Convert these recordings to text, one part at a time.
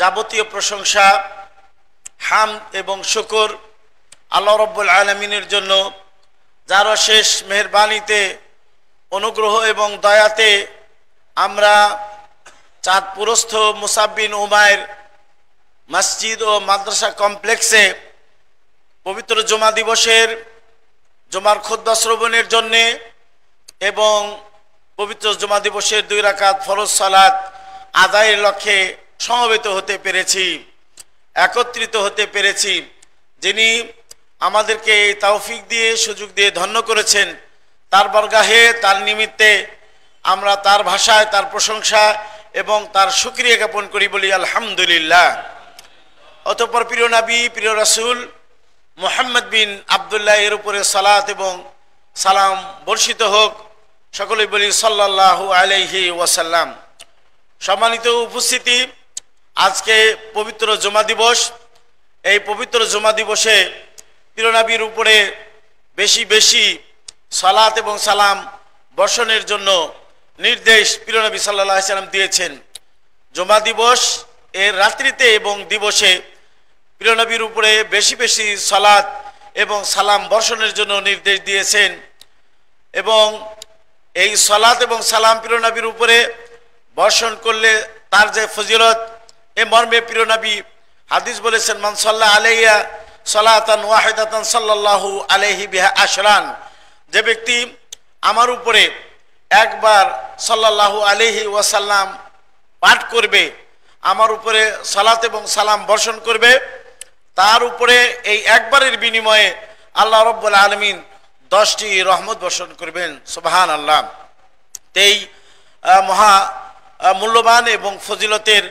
যাবতীয় প্রশংসা হামদ এবং শুকর আল্লাহ রাব্বুল আলামিনের জন্য, যার অশেষ মেহেরবানিতে অনুগ্রহ এবং দয়াতে আমরা চাঁদপুরস্থ মুসাব বিন উমাইর মসজিদ ও মাদ্রাসা কমপ্লেক্সে পবিত্র জুমা দিবসের জুমার খুতবা শ্রবণের জন্যে এবং পবিত্র জুমা দিবসের 2 রাকাত ফরজ সালাত আদায়ের লক্ষ্যে সমবেত হতে পেরেছি, একত্রিত হতে পেরেছি। যিনি আমাদেরকে এই তৌফিক দিয়ে সুযোগ দিয়ে ধন্য করেছেন, তার বরগাহে তার নিমিত্তে আমরা তার ভাষায় তার প্রশংসা এবং তার শুকরিয়া জ্ঞাপন করি, বলি আলহামদুলিল্লাহ। অতঃপর প্রিয় নবী প্রিয় রাসূল মুহাম্মদ বিন আবদুল্লাহ এর উপরে সালাত এবং সালাম বর্ষিত হোক, সকলেই বলি সাল্লাল্লাহু আলাইহি ওয়াসাল্লাম। সম্মানিত উপস্থিতি, আজকে পবিত্র জুমা দিবস। এই পবিত্র জুমা দিবসে প্রিয় নবীর উপরে বেশি বেশি সালাত এবং সালাম বর্ষণের জন্য নির্দেশ প্রিয় নবী সাল্লাল্লাহু আলাইহি ওয়াসাল্লাম দিয়েছেন। জুমা দিবস এর রাত্রিতে এবং দিবসে প্রিয় নবীর উপরে বেশি বেশি সালাত এবং সালাম বর্ষণের জন্য নির্দেশ দিয়েছেন। এবং এই সালাত এবং সালাম প্রিয় নবীর উপরে বর্ষণ করলে তার যে ফজিলত, এ মর্মে প্রিয় নবী হাদিস বলেছেন, মান সাল্লা আলাইয়া সালাতান ওয়াহিদাতান সাল্লাল্লাহু আলাইহি বিহা আশরান। যে ব্যক্তি আমার উপরে একবার সাল্লাল্লাহু আলাইহি ওয়াসাল্লাম পাঠ করবে, আমার উপরে সালাত এবং সালাম বর্ষণ করবে, তার উপরে এই একবারের বিনিময়ে আল্লাহ রাব্বুল আলামিন 10টি রহমত বর্ষণ করবেন। সুবহানাল্লাহ। এই মহা মূল্যবান এবং ফজিলতের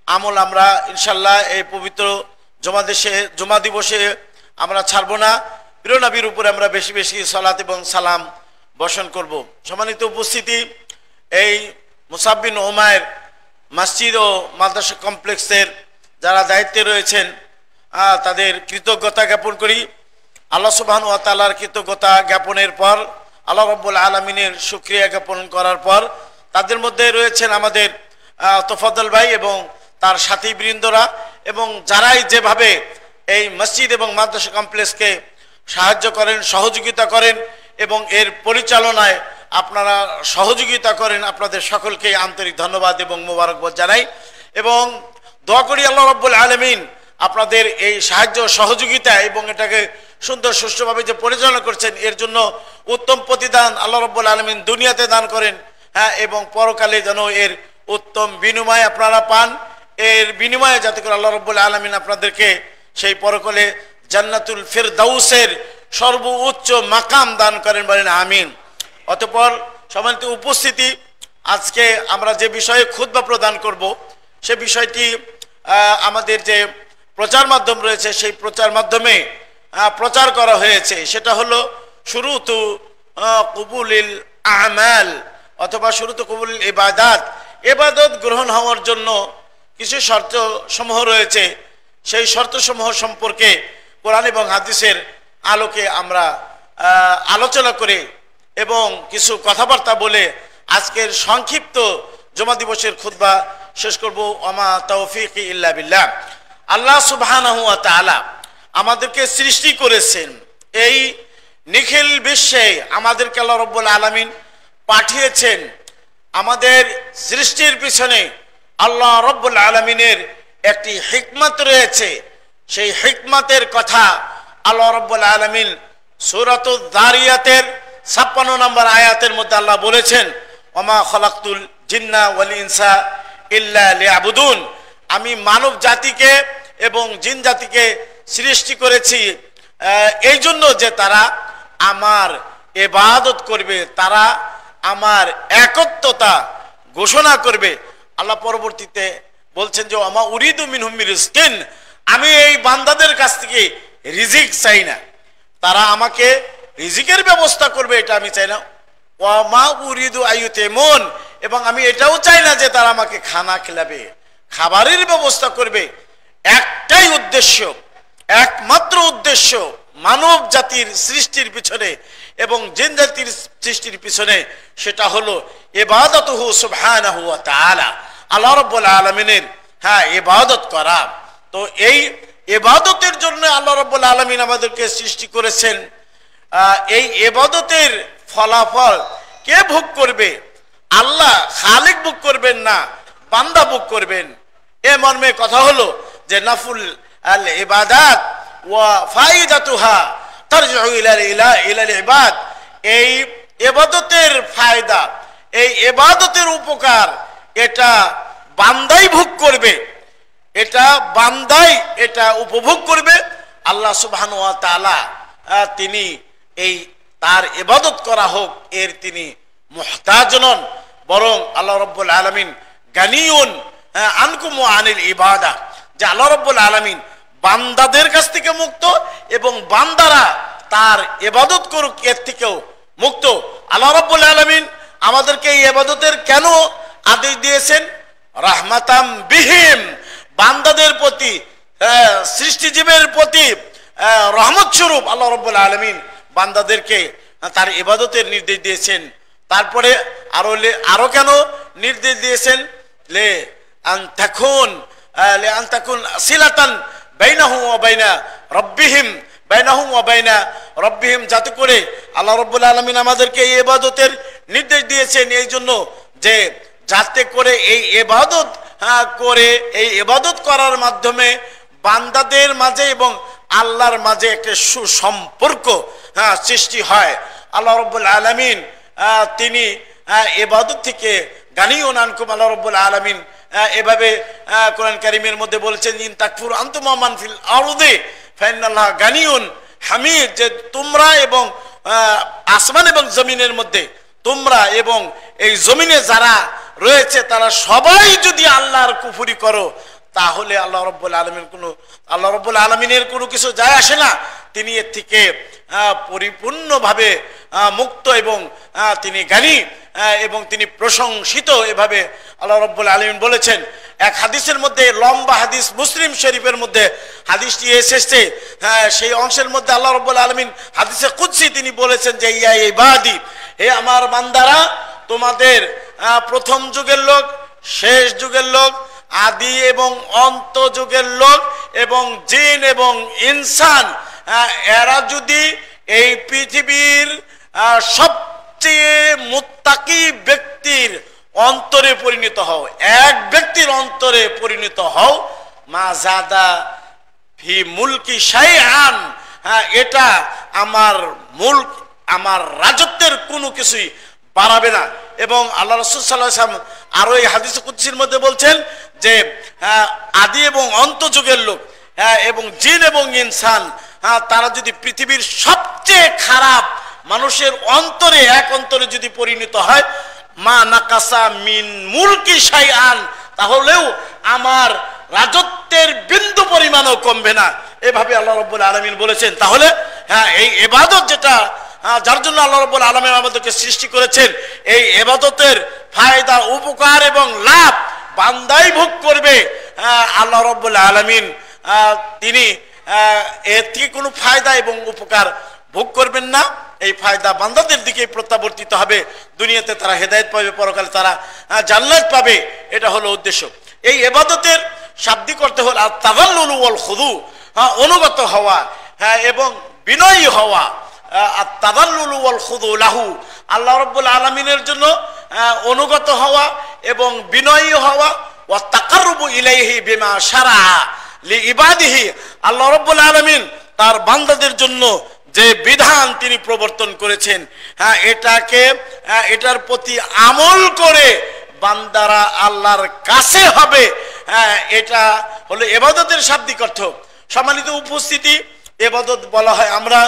আমল আমরা ইনশাল্লাহ এই পবিত্র জুমা দিবসে আমরা ছাড়ব না। প্রিয় নবীর উপরে আমরা বেশি বেশি সালাত এবং সালাম বর্ষণ করব। সম্মানিত উপস্থিতি, এই মুসাব বিন উমাইর মসজিদ ও মাদ্রাসা কমপ্লেক্সের যারা দায়িত্বে রয়েছেন তাদের কৃতজ্ঞতা জ্ঞাপন করি। আল্লাহ সুবহানাহু ওয়া তাআলার কৃতজ্ঞতা জ্ঞাপনের পর, আল্লাহ রাব্বুল আলামিনের শুকরিয়া জ্ঞাপন করার পর, তাদের মধ্যে রয়েছেন আমাদের তোফাজ্জল ভাই এবং তার সাথী বৃন্দরা, এবং যারাই যেভাবে এই মসজিদ এবং মাদ্রাসা কমপ্লেক্সকে সাহায্য করেন, সহযোগিতা করেন এবং এর পরিচালনায় আপনারা সহযোগিতা করেন, আপনাদের সকলকে আন্তরিক ধন্যবাদ এবং মোবারকবাদ জানাই। এবং দোয়া করি আল্লাহ রাব্বুল আলামিন আপনাদের এই সাহায্য সহযোগিতা এবং এটাকে সুন্দর সুষ্ঠুভাবে যে পরিচালনা করছেন, এর জন্য উত্তম প্রতিদান আল্লাহ রাব্বুল আলামিন দুনিয়াতে দান করেন, এবং পরকালে যেন এর উত্তম বিনিময় আপনারা পান। এর বিনিময়ে যাতে করে আল্লাহ রাব্বুল আলামিন আপনাদেরকে সেই পরকালে জান্নাতুল ফিরদাউসের সর্বোচ্চ মাকাম দান করেন, বলেন আমিন। অতঃপর সম্মানিত উপস্থিতি, আজকে আমরা যে বিষয়ে খুতবা প্রদান করব, সে বিষয়টি আমাদের যে প্রচার মাধ্যম রয়েছে সেই প্রচার মাধ্যমে প্রচার করা হয়েছে। সেটা হলো শুরুতু কবুলিল আমাল অথবা শুরুতু কবুলিল ইবাদাত। ইবাদত গ্রহণ হওয়ার জন্য কিছু শর্ত সমূহ রয়েছে। সেই শর্ত সমূহ সম্পর্কে কোরআন এবং হাদিসের আলোকে আমরা আলোচনা করে এবং কিছু কথাবার্তা বলে আজকের সংক্ষিপ্ত জুমা দিবসের খুতবা শেষ করব। ওমা তাওফীকি ইল্লা বিল্লাহ। আল্লাহ সুবহানাহু ওয়া তাআলা আমাদেরকে সৃষ্টি করেছেন, এই নিখিল বিশ্বে আমাদেরকে আল্লাহ রাব্বুল আলামিন পাঠিয়েছেন। আমাদের সৃষ্টির পিছনে আল্লাহ রাব্বুল আলামিনের একটি হিকমত রয়েছে। সেই হিকমতের কথা আল্লাহ রাব্বুল আলামিন সূরাতুল যারিয়াতের 56 নম্বর আয়াতের মধ্যে আল্লাহ বলেছেন, ওমা খালাকতুল জিন্না ওয়াল ইনসা ইল্লা লিয়াবুদুন। আমি মানব জাতিকে এবং জিন জাতিকে সৃষ্টি করেছি এই জন্য যে তারা আমার ইবাদত করবে, তারা আমার একত্বতা ঘোষণা করবে। আল্লাহ পরবর্তীতে বলছেন যে ওমা উরিদু মিনহুম মির রিজকিন, আমি এই বান্দাদের কাছ থেকে রিজিক চাই না, তারা আমাকে রিজিকের ব্যবস্থা করবে এটা আমি চাই না। ওমা উরিদু আইয়ুতিমুন, এবং আমি এটাও চাই না যে তারা আমাকে খানা খেলাবে, খাবারের ব্যবস্থা করবে। একটাই উদ্দেশ্য, একমাত্র উদ্দেশ্য মানব জাতির সৃষ্টির পিছনে এবং জিন জাতির সৃষ্টির পিছনে, সেটা হলো ইবাদতুহু সুবহানাহু ওয়া তাআলা, আল্লাহ রাব্বুল আলামিনের হ্যাঁ ইবাদত করা। তো এই ইবাদতের জন্য আল্লাহ রাব্বুল আলামিন আমাদেরকে সৃষ্টি করেছেন। এই ইবাদতের ফলাফল কে ভোগ করবে? আল্লাহ খালিক ভোগ করবেন না, বান্দা ভোগ করবেন। এ মর্মে কথা হলো যে নাফুল আল ইবাদাত ওয়া ফায়দাতুহা তারজিউ ইলাল ইবাদ। এই ইবাদতের ফায়দা, এই ইবাদতের উপকার এটা বান্দাই ভোগ করবে, এটা বান্দাই এটা উপভোগ করবে। আল্লাহ সুবহানাহু ওয়া তাআলা তিনি এই তার ইবাদত করা হোক এর তিনি মুহতাজ নন, বরং আল্লাহ রাব্বুল আলামিন গানিয়ুন আনকুম ওয়া আনিল ইবাদা, যে আল্লাহ রাব্বুল আলামিন বান্দাদের কাছ থেকে মুক্ত এবং বান্দারা তার ইবাদত করুক এর থেকেও মুক্ত। আল্লাহ রাব্বুল আলামিন আমাদেরকে এই ইবাদতের কেন আদেশ দিয়েছেন? রাহমাতাম বিহিম, বান্দাদের প্রতি, সৃষ্টিজীবের প্রতি রহমত স্বরূপ আল্লাহ রাব্বুল আলামিন বান্দাদেরকে তার ইবাদতের নির্দেশ দিয়েছেন। তারপরে আরো কেন নির্দেশ দিয়েছেন? লে আন তাকুন সিলাতান বাইনাহুম ওয়া বাইনা রব্বিহিম, যাতে করে আল্লাহ রাব্বুল আলামিন আমাদেরকে এই ইবাদতের নির্দেশ দিয়েছেন এই জন্য যে যাতে করে এই ইবাদত করে এই ইবাদত করার মাধ্যমে বান্দাদের মাঝে এবং আল্লাহর মাঝে একটা সুসম্পর্ক সৃষ্টি হয়। আল্লাহ রাব্বুল আলামিন তিনি ইবাদত থেকে গানিয়ুন আনকুম, আল্লাহ রাব্বুল আলামিন এভাবে কোরআন কারীমের মধ্যে বলেছেন ইন তাকফুর আনতুম ওয়া মান ফিল আরদি ফাইন্নাল্লাহ গানিয়ুন হামিদ, যে তোমরা এবং আসমান এবং জমিনের মধ্যে, তোমরা এবং এই জমিনে যারা রয়েছে তারা সবাই যদি আল্লাহর কুফরি করো তাহলে আল্লাহ রাব্বুল আলামিনের কোনো কিছু যায় আসে না। তিনি এর থেকে পরিপূর্ণভাবে মুক্ত এবং তিনি জ্ঞানী এবং তিনি প্রশংসিত, এভাবে আল্লাহ রাব্বুল আলামিন বলেছেন। এক হাদিসের মধ্যে, লম্বা হাদিস, মুসলিম শরীফের মধ্যে হাদিসটি এসেছে, সেই অংশের মধ্যে আল্লাহ রাব্বুল আলামিন হাদিসে কুদসি তিনি বলেছেন যে ইয়া ইবাদি, হে আমার বান্দারা, তোমাদের প্রথম যুগের লোক, শেষ যুগের লোক, আদি এবং অন্ত যুগের লোক এবং জিন এবং ইনসান, এরা যদি এই পৃথিবীর সবচেয়ে মুত্তাকি ব্যক্তির অন্তরে পরিণত হও, এক ব্যক্তির অন্তরে পরিণত হও, মা জাদা ফি মুলকি শাইআন, এটা আমার মুলক, আমার রাজত্বের কোনো কিছুই বাড়াবে না। এবং আল্লাহ রাসূল সাল্লাল্লাহু আলাইহি ওয়াসাল্লাম আরো এই হাদিসে কুদসির মধ্যে বলছেন যে আদি এবং অন্ত যুগের লোক এবং জিন এবং ইনসান, তারা যদি পৃথিবীর সবচেয়ে খারাপ মানুষের অন্তরে, এক অন্তরে যদি পরিণত হয়, মা নাকাসা মিন মুলকি শাইআন, তাহলেও আমার রাজত্বের বিন্দু পরিমাণও কমবে না, এভাবে আল্লাহ রাব্বুল আলামিন বলেছেন। তাহলে এই ইবাদত যেটা, যার জন্য আল্লাহ রাব্বুল আলামিন আমাদেরকে সৃষ্টি করেছেন, এই ইবাদতের ফায়দা, উপকার এবং লাভ বান্দাই ভোগ করবে। আল্লাহ রাব্বুল আলামিন তিনি এর থেকে কোনো ফায়দা এবং উপকার ভোগ করবেন না। এই ফায়দা বান্দাদের দিকে প্রত্যাবর্তিত হবে, দুনিয়াতে তারা হেদায়েত পাবে, পরকালে তারা জান্নাত পাবে, এটা হলো উদ্দেশ্য। এই ইবাদতের শাব্দিক অর্থ হলো আত-তাযাল্লুল ওয়াল খুদু, অনুগত হওয়া এবং বিনয়ী হওয়া। আত-তাযাল্লুল ওয়াল খুদু লাহু, আল্লাহ রাব্বুল আলামিনের জন্য অনুগত হওয়া এবং বিনয়ী হওয়া। ওয়া তাকাররুবু ইলাইহি বিমা শারআ লিইবাদিহি, আল্লাহ রাব্বুল আলামিন তার বান্দাদের জন্য যে বিধান তিনি প্রবর্তন করেছেন, এটার প্রতি আমল করে বান্দারা আল্লাহর কাছে হবে, এটা হলো ইবাদতের শাব্দিক অর্থ। সম্মানিত উপস্থিতি, ইবাদত বলা হয়, আমরা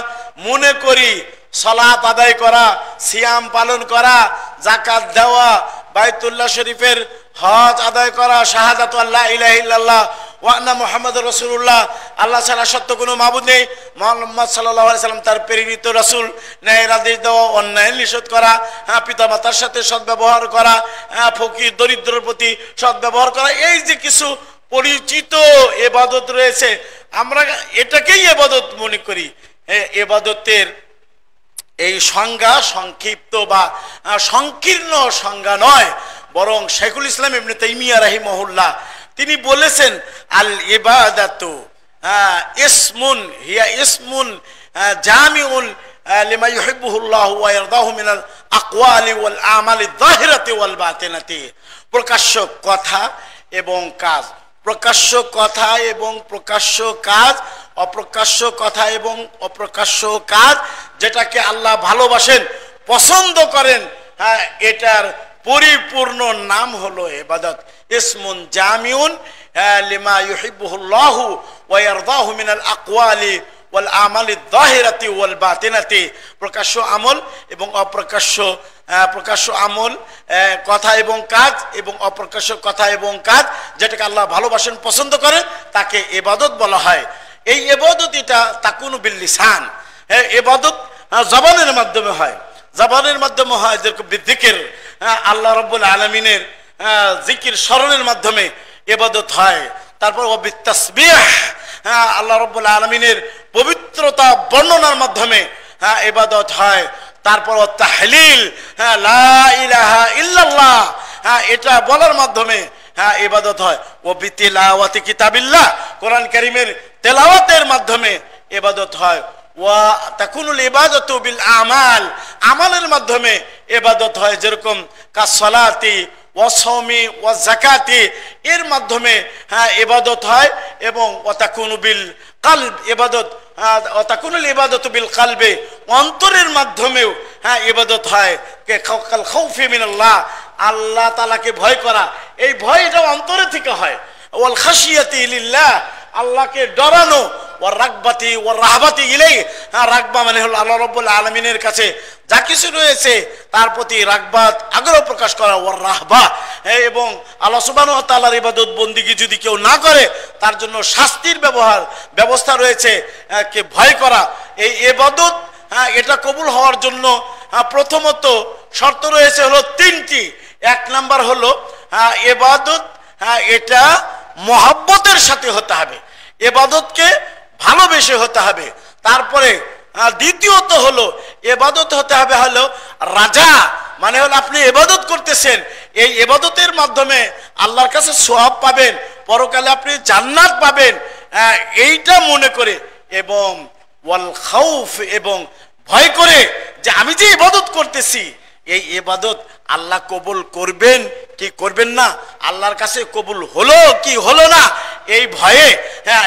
মনে করি সালাত আদায় করা, সিয়াম পালন করা, যাকাত দেওয়া, বাইতুল্লাহ শরীফের হজ আদায় করা, শাহাদাতু আল্লা ইলাহা ইল্লাল্লাহ ওয়া আন্না মুহাম্মাদুর রাসূলুল্লাহ, আল্লাহ ছাড়া সত্য কোনো মাবুদ নেই, মুহাম্মদ সাল্লাল্লাহু আলাইহি সাল্লাম তার প্রেরিত রাসূল, ন্যায়ের আদেশ দেওয়া, অন্যায় নিষেধ করা, পিতামাতার সাথে সদ্ব্যবহার করা, ফকির দরিদ্রের প্রতি সদ্ব্যবহার করা, এই যে কিছু পরিচিত ইবাদত রয়েছে, আমরা এটাকেই ইবাদত মনে করি। ইবাদতের এই সংজ্ঞা সংক্ষিপ্ত বা সংকীর্ণ সংজ্ঞা নয়, বরং শাইখুল ইসলাম ইবনে তাইমিয়া রাহিমাহুল্লাহ তিনি বলেছেন আল ইবাদাতু ইসমুন হিয়া ইসমুন জামিউন লিমা ইউহিব্বুহুল্লাহু ওয়া ইয়ারদাহু মিনাল আকওয়ালি ওয়াল আমালি যাহিরাতি ওয়াল বাতিনাতি। প্রকাশ্য কথা এবং কাজ, প্রকাশ্য কথা এবং প্রকাশ্য কাজ, অপ্রকাশ্য কথা এবং অপ্রকাশ্য কাজ, যেটাকে আল্লাহ ভালোবাসেন, পছন্দ করেন, হ্যাঁ, এটার পরিপূর্ণ নাম হলো ইবাদত। ইসমুন জামিউন লিমা ইউহিব্বুহুল্লাহু ওয়া ইয়ারদাহু মিনাল আকওয়ালি ওয়াল আমালি যাহিরাতি ওয়াল বাতিনাতি। প্রকাশ্য আমল এবং অপ্রকাশ্য, প্রকাশ্য আমল কথা এবং কাজ এবং অপ্রকাশ্য কথা এবং কাজ, যেটাকে আল্লাহ ভালোবাসেন, পছন্দ করেন, তাকে ইবাদত বলা হয়। এই ইবাদত এটা তাকুনু বিল লিসান, ইবাদত জবানের মাধ্যমে হয়, জবানের মাধ্যমে হয়, যেরকম বিযিকির, আল্লাহ রাব্বুল আলামিনের জিকির স্মরণের মাধ্যমে ইবাদত হয়। তারপর বিতাসবিহ, আল্লাহ রাব্বুল আলামিনের পবিত্রতা বর্ণনার মাধ্যমে ইবাদত হয়। তারপর তাহলিল, লা ইলাহা ইল্লাল্লাহ, এটা বলার মাধ্যমে ইবাদত হয়। ও বিতিলাওয়াতি কিতাবিল্লাহ, কোরআন কারীমের তেলাওয়াতের মাধ্যমে ইবাদত হয়। ওয়া তাকুনুল ইবাদাতু বিল আমাল, আমলের মাধ্যমে ইবাদত হয়, যেরকম কাসসালাতি ওয়া সাওমি ওয়া যাকাতি, এর মাধ্যমে ইবাদত হয়। এবং ওয়া তাকুনু বিল কলব, ইবাদত ওয়া তাকুনুল ইবাদাতু বিল কলবে, অন্তরের মাধ্যমেও ইবাদত হয়। কাল খাউফি মিনাল্লাহ, আল্লাহ তাআলাকে ভয় করা, এই ভয় এটা অন্তরে থেকে হয়। ওয়াল খাশিয়াতি লিল্লাহ, আল্লাহকে ডরানো। ওয়ার রাগবাতি ওয়ার রাহবাতি ইলাইহি, রাগবা মানে হলো আল্লাহ রাব্বুল আলামিনের কাছে যা কিছু রয়েছে তার প্রতি রাগবাত, আগ্রহ প্রকাশ করা। ওয়ার রাহবা, এবং আল্লাহ সুবহানাহু ওয়া তাআলার ইবাদত বন্দেগী যদি কেউ না করে তার জন্য শাস্তির ব্যবস্থা রয়েছে, কে ভয় করা। এই ইবাদত এটা কবুল হওয়ার জন্য প্রথমত শর্ত রয়েছে হলো তিনটি। এক নাম্বার হলো ইবাদত এটা মহব্বতের সাথে হতে হবে, ইবাদতকে ভালোবেসে হতে হবে। তারপরে দ্বিতীয়ত হলো ইবাদত হতে হবে হলো রাজা, মানে হলো আপনি ইবাদত করতেছেন, এই ইবাদতের মাধ্যমে আল্লাহর কাছে সওয়াব পাবেন, পরকালে আপনি জান্নাত পাবেন, এইটা মনে করে। এবং ওয়াল খাউফ, এবং ভয় করে যে আমি যে ইবাদত করতেছি এই ইবাদত আল্লাহ কবুল করবেন কি করবেন না, আল্লাহর কাছে কবুল হলো কি হলো না, এই ভয়ে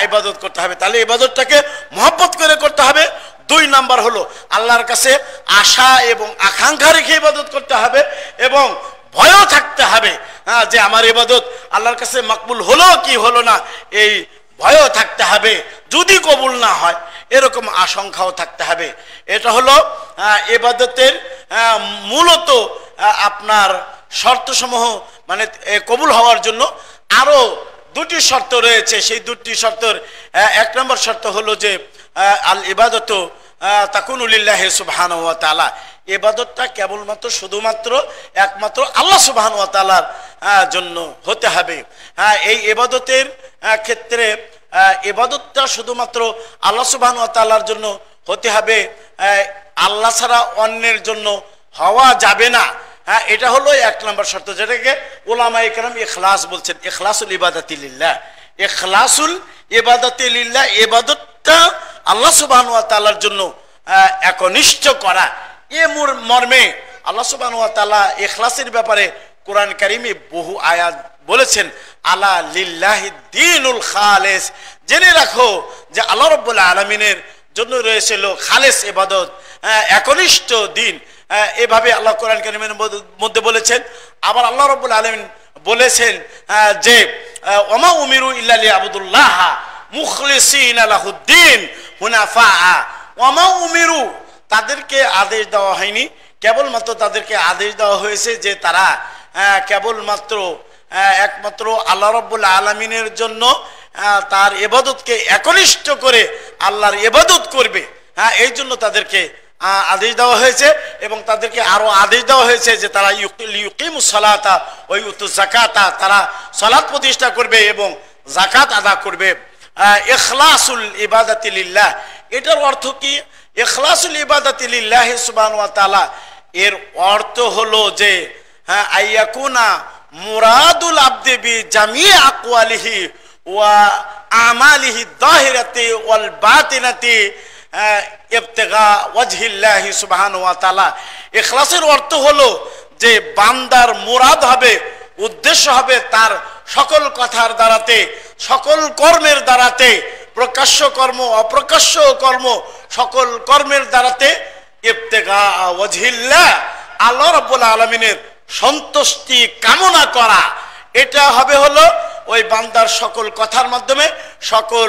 ইবাদত করতে হবে। তাহলে ইবাদতটাকে মহব্বত করে করতে হবে। দুই নাম্বার হলো আল্লাহর কাছে আশা এবং আকাঙ্ক্ষা রেখে ইবাদত করতে হবে, এবং ভয়ও থাকতে হবে যে আমার ইবাদত আল্লাহর কাছে মকবুল হলো কি হলো না, এই ভয়ও থাকতে হবে। যদি কবুল না হয় এরকম আশঙ্কাও থাকতে হবে। এটা হলো ইবাদতের মূলত আপনার শর্তসমূহ, মানে কবুল হওয়ার জন্য আরো দুটি শর্ত রয়েছে। সেই দুটি শর্তের এক নম্বর শর্ত হলো যে আল ইবাদতু তাকুনু লিল্লাহি সুবহানাহু ওয়া তাআলা, ইবাদতটা কেবলমাত্র শুধুমাত্র একমাত্র আল্লাহ সুবহানাহু ওয়া তাআলার জন্য হতে হবে। এই ইবাদতের ক্ষেত্রে ইবাদতটা শুধুমাত্র আল্লাহ সুবহানাহু ওয়া তাআলার জন্য হতে হবে, আল্লাহ ছাড়া অন্যের জন্য হওয়া যাবে না। এটা হলো এক নম্বর শর্ত, যেটাকে উলামায়ে কেরাম ইখলাস বলছেন। ইখলাসুল ইবাদাতি লিল্লাহ, ইখলাসুল ইবাদাতি লিল্লাহ, ইবাদতটা আল্লাহ সুবহানাহু ওয়া তাআলার জন্য একনিষ্ঠ করা। এ মর্মে আল্লাহ সুবহানাহু ওয়া তাআলা ইখলাসের ব্যাপারে কোরআন কারীমে বহু আয়াত বলেছেন। আলা লিল্লাহি দ্বীনুল খালিস, জেনে রাখো যে আল্লাহ রাব্বুল আলামিনের জন্য রয়েছে খালেস ইবাদত, একনিষ্ঠ দিন। এভাবে আল্লাহ কোরআন কারীমের মধ্যে বলেছেন। আবার আল্লাহ রাব্বুল আলামিন বলেছেন যে ওমা উমিরু ইল্লা লিয়াবুদুল্লাহ মুখলিসিনা লাহুদ্দিন হুনাফা। ওমা উমিরু, তাদেরকে আদেশ দেওয়া হয়নি, কেবলমাত্র তাদেরকে আদেশ দেওয়া হয়েছে যে তারা কেবলমাত্র একমাত্র আল্লাহ রাব্বুল আলামিনের জন্য তার ইবাদতকে একনিষ্ঠ করে আল্লাহর ইবাদত করবে। এই জন্য তাদেরকে আদেশ দেওয়া হয়েছে, এবং তাদেরকে আরো আদেশ দেওয়া হয়েছে যে তারা ইউকিমুস সালাতা ওয়া ইউতুজ যাকাতা, তারা সালাত প্রতিষ্ঠা করবে এবং যাকাত আদা করবে। ইখলাসুল ইবাদাতি লিল্লাহ, এটার অর্থ কি? ইখলাসুল ইবাদাতি লিল্লাহি সুবহানাহু ওয়া তাআলা, এর অর্থ হলো যে আইয়াকুনা মুরাদুল আবদি বি জামি আকওয়ালিহি ওয়া আমালিহি যাহিরাতি ওয়াল বাতিনাতি ইবতিগা ওয়াজহিল্লাহি সুবহানাহু ওয়া তাআলা। ইখলাসের অর্থ হলো যে বান্দার মুরাদ হবে, উদ্দেশ্য হবে তার সকল কথার দ্বারাতে, সকল কর্মের দ্বারাতে, প্রকাশ্য কর্ম অপ্রকাশ্য কর্ম সকল কর্মের দ্বারাতে ইবতিগা ওয়াজহিল্লাহ, আল্লাহ রাব্বুল আলামিনের সন্তুষ্টি কামনা করা। এটা হবে হলো ওই বান্দার সকল কথার মাধ্যমে, সকল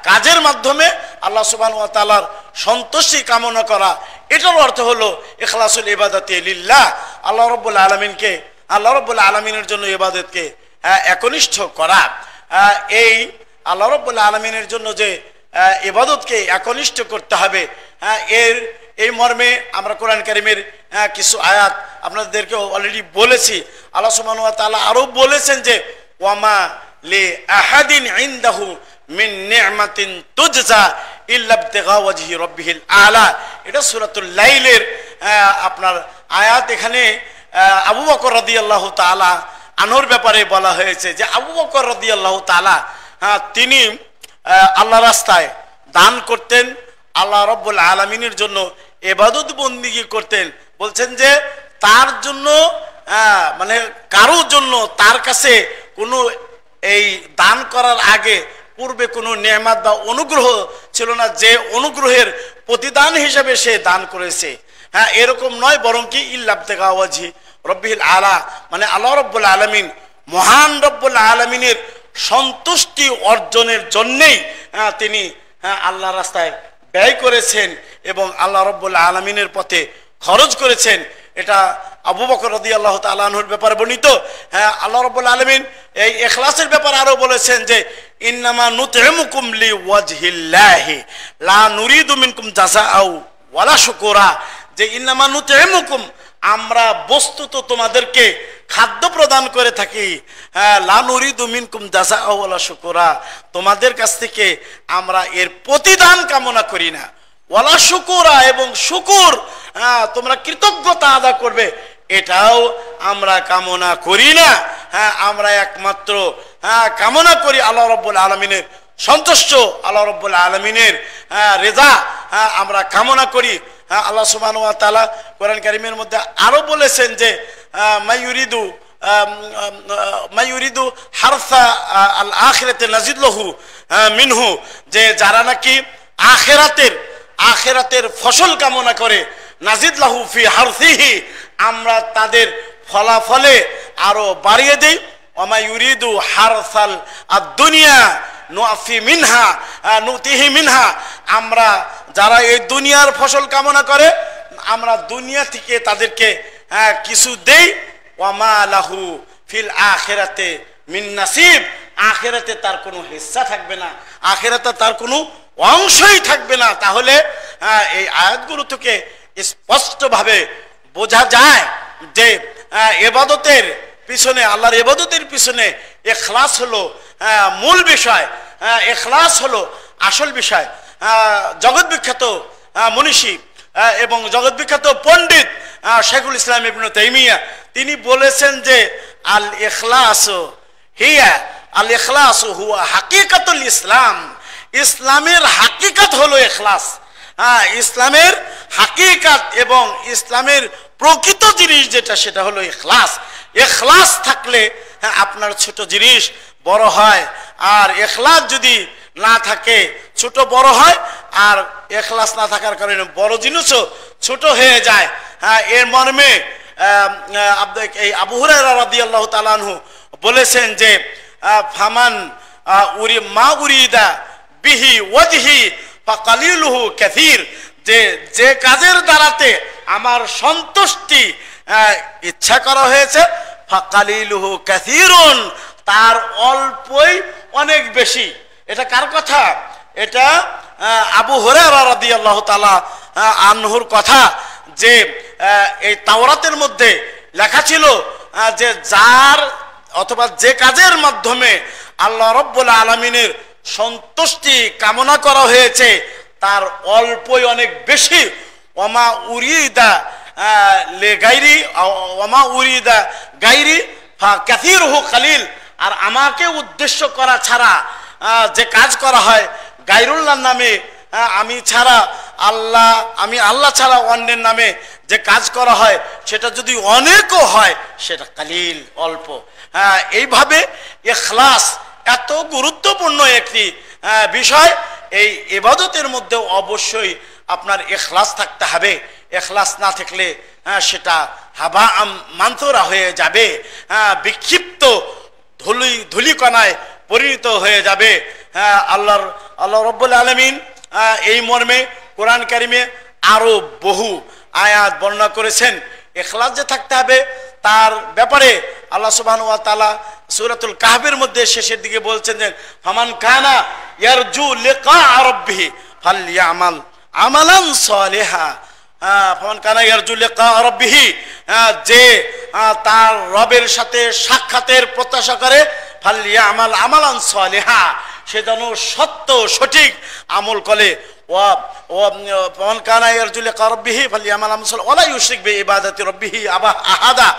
কাজের মাধ্যমে আল্লাহ সুবহানাহু ওয়া তাআলার সন্তুষ্টি কামনা করা। এটার অর্থ হলো ইখলাসুল ইবাদাতি লিল্লাহ, আল্লাহ রাব্বুল আলামিনকে, আল্লাহ রাব্বুল আলামিনের জন্য ইবাদতকে একনিষ্ঠ করা। এই আল্লাহ রাব্বুল আলামিনের জন্য যে ইবাদতকে একনিষ্ঠ করতে হবে, এই মর্মে আমরা কোরআন কারীমের কিছু আয়াত আপনাদেরকে অলরেডি বলেছি। আল্লাহ সুবহানাহু ওয়া তাআলা আরো বলেছেন যে ওয়ামা লি আহাদিন ইনদাহু মিন নি'মাতিন তুজজা ইল্লা ইবতিগা ওয়াজহি রাব্বিহিল আলা। এটা সূরাতুল লাইলের আপনার আয়াত। এখানে আবু বকর রাদিয়াল্লাহু তাআলা আনহুর ব্যাপারে বলা হয়েছে যে আবু বকর রাদিয়াল্লাহু তাআলা তিনি আল্লাহর রাস্তায় দান করতেন, আল্লাহ রাব্বুল আলামিনের জন্য ইবাদত বন্দেগী করতেন। বলছেন যে তার জন্য মানে কারোর জন্য তার কাছে কোনো এই দান করার আগে পূর্বে কোনো নেয়ামত বা অনুগ্রহ ছিল না যে অনুগ্রহের প্রতিদান হিসেবে সে দান করেছে। এরকম নয়, বরং কি ইল্লা ইবতিগা ওয়াজহি রাব্বিহিল আলা, মানে আল্লাহ রাব্বুল আলামিন, মহান রাব্বুল আলামিনের সন্তুষ্টি অর্জনের জন্যেই তিনি আল্লাহর রাস্তায় ব্যয় করেছেন এবং আল্লাহ রাব্বুল আলামিনের পথে খরচ করেছেন। এটা আবু বকর রাদিয়াল্লাহু তাআলা আনহুর ব্যাপারে বর্ণিত। আল্লাহ রাব্বুল আলামিন এই ইখলাসের ব্যাপারে আরো বলেছেন যে ইন্নামা নুতইমুকুম লিওয়াজহিল্লাহি লা নুরিদু মিনকুম জাযাআ ওয়ালা শুকুরা, যে ইন্নামা নুতইমুকুম, আমরা বস্তুত তোমাদেরকে খাদ্য প্রদান করে থাকি, লা নুরিদু মিনকুম জাযাআ ওয়ালা শুকুরা, তোমাদের কাছ থেকে আমরা এর প্রতিদান কামনা করি না, ওয়ালা শুকুরা, এবং শুকুর তোমরা কৃতজ্ঞতা আদা করবে এটাও আমরা কামনা করি না। আমরা একমাত্র কামনা করি আল্লাহ রাব্বুল আলামিনের সন্তুষ্ট, আল্লাহ রাব্বুল আলামিনের রেজা আমরা কামনা করি। আল্লাহ সুবহানাহু ওয়া তাআলা কোরআন কারীমের মধ্যে আরো বলেছেন যে মাইয়ুরিদু হারসা আল আখিরাতে নাজিদ লাহু মিনহু, যে যারা নাকি আখিরাতের ফসল কামনা করে, নাজিদ লাহু ফি হারসিহি, আমরা তাদের ফলাফলে আরো বাড়িয়ে দেই। ওমা ইউরিদু হারসাল আদ-দুনিয়া নুআফি মিনহা নুতিহি মিনহা, আমরা যারা এই দুনিয়ার ফসল কামনা করে আমরা দুনিয়া থেকে তাদেরকে কিছু দেই। ওমা লাহু ফিল আখিরাতে মিন নাসিব, আখিরাতে তার কোনো হিস্সা থাকবে না, আখিরাতে তার কোনো অংশই থাকবে না। তাহলে এই আয়াতগুলো থেকে স্পষ্টভাবে বোঝা যায় যে ইবাদতের পিছনে, আল্লাহর ইবাদতের পিছনে ইখলাস হলো মূল বিষয়, ইখলাস হলো আসল বিষয়। জগৎ বিখ্যাত মনীষী এবং জগৎ বিখ্যাত পণ্ডিত শেখুল ইসলাম ইবনে তাইমিয়া তিনি বলেছেন যে আল ইখলাস হুয়া হাকিকাতুল ইসলাম, ইসলামের হাকিকাত হলো ইখলাস। ইসলামের হাকিকাত এবং ইসলামের প্রকৃত জিনিস যেটা সেটা হলো ইখলাস। ইখলাস থাকলে আপনার ছোট জিনিস বড় হয়, আর ইখলাস যদি না থাকে ছোট বড় হয়, আর ইখলাস না থাকার কারণে বড় জিনিসও ছোট হয়ে যায়। এর মর্মে এই আবু হুরায়রা রাদিয়াল্লাহু তাআলা আনহু বলেছেন যে ফামান মা উরিদা বিহি ওয়াজহি ফাকালিলুহু কাসীর, যে কাজের দ্বারাতে আমার সন্তুষ্টি ইচ্ছা করা হয়েছে, ফাকালিলুহু কাসীরুন, তার অল্পই অনেক বেশি। এটা কার কথা? এটা আবু হুরায়রা রাদিয়াল্লাহু তাআলা আনহুর কথা, যে এই তাওরাতের মধ্যে লেখা ছিল যে যার অথবা যে কাজের মাধ্যমে আল্লাহ রাব্বুল আলামিনের সন্তুষ্টি কামনা করা হয়েছে তার অল্পই অনেক বেশি। ওমা উরিদা লে গায়রি ওমা উরিদা গায়রি কাসীরুহু কালিল, আর আমাকে উদ্দেশ্য করা ছাড়া যে কাজ করা হয় গায়রুল্লাহর নামে, আমি ছাড়া আল্লাহ, আমি আল্লাহ ছাড়া অন্যের নামে যে কাজ করা হয় সেটা যদি অনেকও হয় সেটা কালিল, অল্প। এইভাবে ইখলাস এত গুরুত্বপূর্ণ একটি বিষয়। এই ইবাদতের মধ্যেও অবশ্যই আপনার ইখলাস থাকতে হবে। ইখলাস না থাকলে সেটা হাবা মানসুরা হয়ে যাবে, বিক্ষিপ্ত ধুলিকণায় পরিণত হয়ে যাবে। আল্লাহ রাব্বুল আলামিন এই মর্মে কোরআন কারিমে আরো বহু আয়াত বর্ণনা করেছেন। ইখলাস যে থাকতে হবে তার ব্যাপারে আল্লাহ সুবহানাহু ওয়া তাআলা সূরাতুল কাহফের মধ্যে শেষের দিকে বলছেন যে ফামান কানা ইয়ারজু লিকা রাব্বিহি ফালইয়ামাল আমালান সালিহা। ফামান কানা ইয়ারজু লিকা রাব্বিহি, যে তার রবের সাথে সাক্ষাতের প্রত্যাশা করে, ফালইয়ামাল আমালান সালিহা, সে যেন সত্য সঠিক আমল করে। ফামান কানা ইয়ারজু লিকা রাব্বিহি ফালইয়ামাল আমালান সালিহা ওয়ালা ইউশরিক বিইবাদাতি রাব্বিহি আহাদা,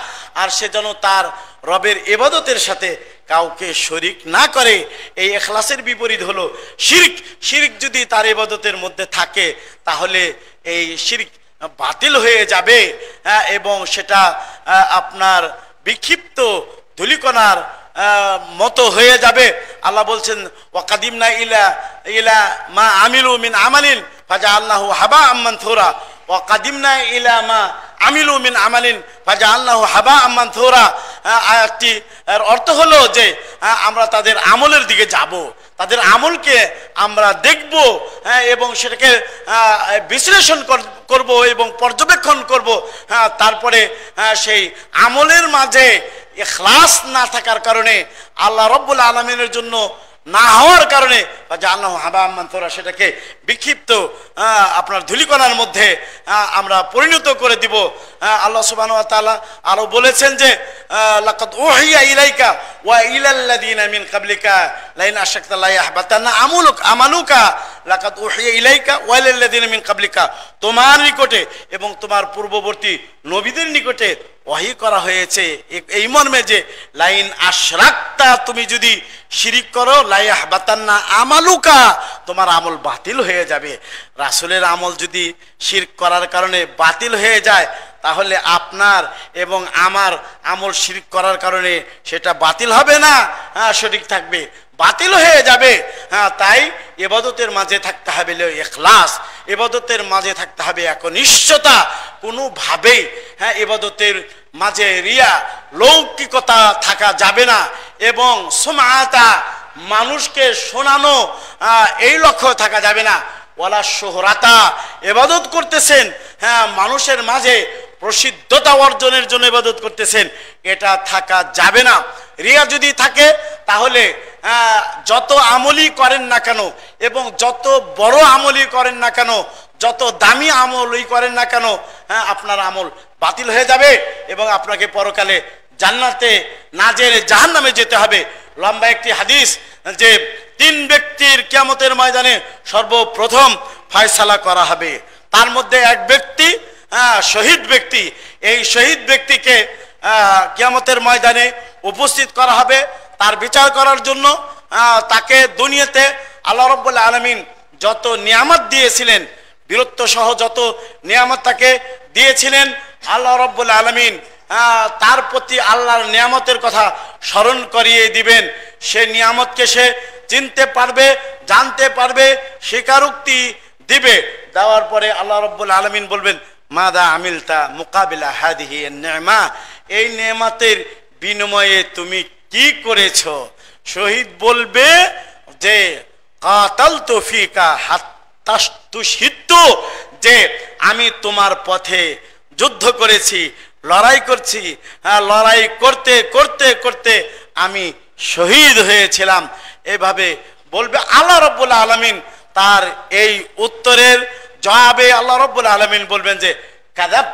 আর সে যেন তার রবের ইবাদতের সাথে কাউকে শরীক না করে। এই ইখলাসের বিপরীত হলো শিরক। শিরক যদি তার ইবাদতের মধ্যে থাকে তাহলে এই শিরক বাতিল হয়ে যাবে এবং সেটা আপনার বিক্ষিপ্ত ধূলিকণার মতো হয়ে যাবে। আল্লাহ বলছেন ওয়াকাদিমনা ইলা মা আমিলু মিন আমালিন ফাজআলনাহু হাবাআম মানথুরা, ওয়াকাদিমনা ইলা মা আমিলু মিন আমালিন ফাজআলনাহু হাবাআম মানথুরা। আয়াতটি এর অর্থ হলো যে আমরা তাদের আমলের দিকে যাব, তাদের আমলকে আমরা দেখব এবং সেটাকে বিশ্লেষণ করব এবং পর্যবেক্ষণ করব। তারপরে সেই আমলের মাঝে ইখলাস না থাকার কারণে, আল্লাহ রাব্বুল আলামিনের জন্য না হওয়ার কারণে জান্নাহু হাবাআম মানথুরা, সেটাকে বিক্ষিপ্ত আপনার ধূলিকণার মধ্যে আমরা পরিণত করে দিব। আল্লাহ সুবহানাহু ওয়া তাআলা আরো বলেছেন যে লাকাদ উহিয়া ইলাইকা ওয়া ইলাল্লাযিনা মিন ক্বাবলিকা লাইন আশরাকতা লা ইয়াহবাতান্না আমালুকা লাকাদ উহিয়া ইলাইকা ওয়া ইলাল্লাযিনা মিন ক্বাবলিকা, তোমার নিকটে এবং তোমার পূর্ববর্তী নবীদের নিকটে ওহী করা হয়েছে এই মর্মে যে লাইন আশরাকতা, তুমি যদি শিরিক করো, লা ইয়াহবাতান্না আমালুকা, তোমার আমল বাতিল হয়ে যাবে। রাসূলের আমল যদি শিরক করার কারণে বাতিল হয়ে যায় তাহলে আপনার এবং আমার আমল শিরক করার কারণে সেটা বাতিল হবে না, সঠিক থাকবে, বাতিল হয়ে যাবে। তাই ইবাদতের মাঝে থাকতে হবে ইখলাস, ইবাদতের মাঝে থাকতে হবে একনিষ্ঠতা। কোনোভাবেই ইবাদতের মাঝে রিয়া, লৌকিকতা থাকা যাবে না এবং সুমআতা, মানুষকে শোনানো, এই লক্ষ্য থাকা যাবে না। ওয়ালা শুহরাতা, ইবাদত করতেছেন মানুষের মাঝে প্রসিদ্ধতা অর্জনের জন্য ইবাদত করতেছেন, এটা থাকা যাবে না। রিয়া যদি থাকে তাহলে যত আমলই করেন না কেন এবং যত বড় আমলই করেন না কেন, যত দামি আমলই করেন না কেন, আপনার আমল বাতিল হয়ে যাবে এবং আপনাকে পরকালে জান্নাতে না যেয়ে জাহান্নামে যেতে হবে। লম্বা একটি হাদিস যে 3 ব্যক্তির কিয়ামতের ময়দানে সর্বপ্রথম ফয়সালা করা হবে। তার মধ্যে এক ব্যক্তি শহীদ ব্যক্তি, এই শহীদ ব্যক্তিকে কিয়ামতের ময়দানে উপস্থিত করা হবে তার বিচার করার জন্য। তাকে দুনিয়াতে আল্লাহ রাব্বুল আলামিন যত নিয়ামত দিয়েছিলেন, বীরত্ব সহ যত নিয়ামত তাকে দিয়েছিলেন, আল্লাহ রাব্বুল আলামিন তার প্রতি আল্লাহর নিয়ামতের কথা স্মরণ করিয়ে দিবেন। সে নিয়ামতকে সে চিনতে পারবে, জানতে পারবে, স্বীকারোক্তি দিবে। দেওয়ার পরে আল্লাহ রাব্বুল আলামিন বলবেন মাদা আমিলতা মুকাবিলা হাদিহি নি'মা, এই নেয়ামতের বিনিময়ে তুমি কি করেছো? শহীদ বলবে যে কাতালতু ফিকা হাত্তা তুশহিদতু, যে আমি তোমার পথে যুদ্ধ করেছি, লড়াই করছি, লড়াই করতে করতে করতে আমি শহীদ হয়েছিলাম। এভাবে বলবে আল্লাহ রাব্বুল আলামিন। তার এই উত্তরের জবাবে আল্লাহ রাব্বুল আলামিন বলবেন যে কাযাব,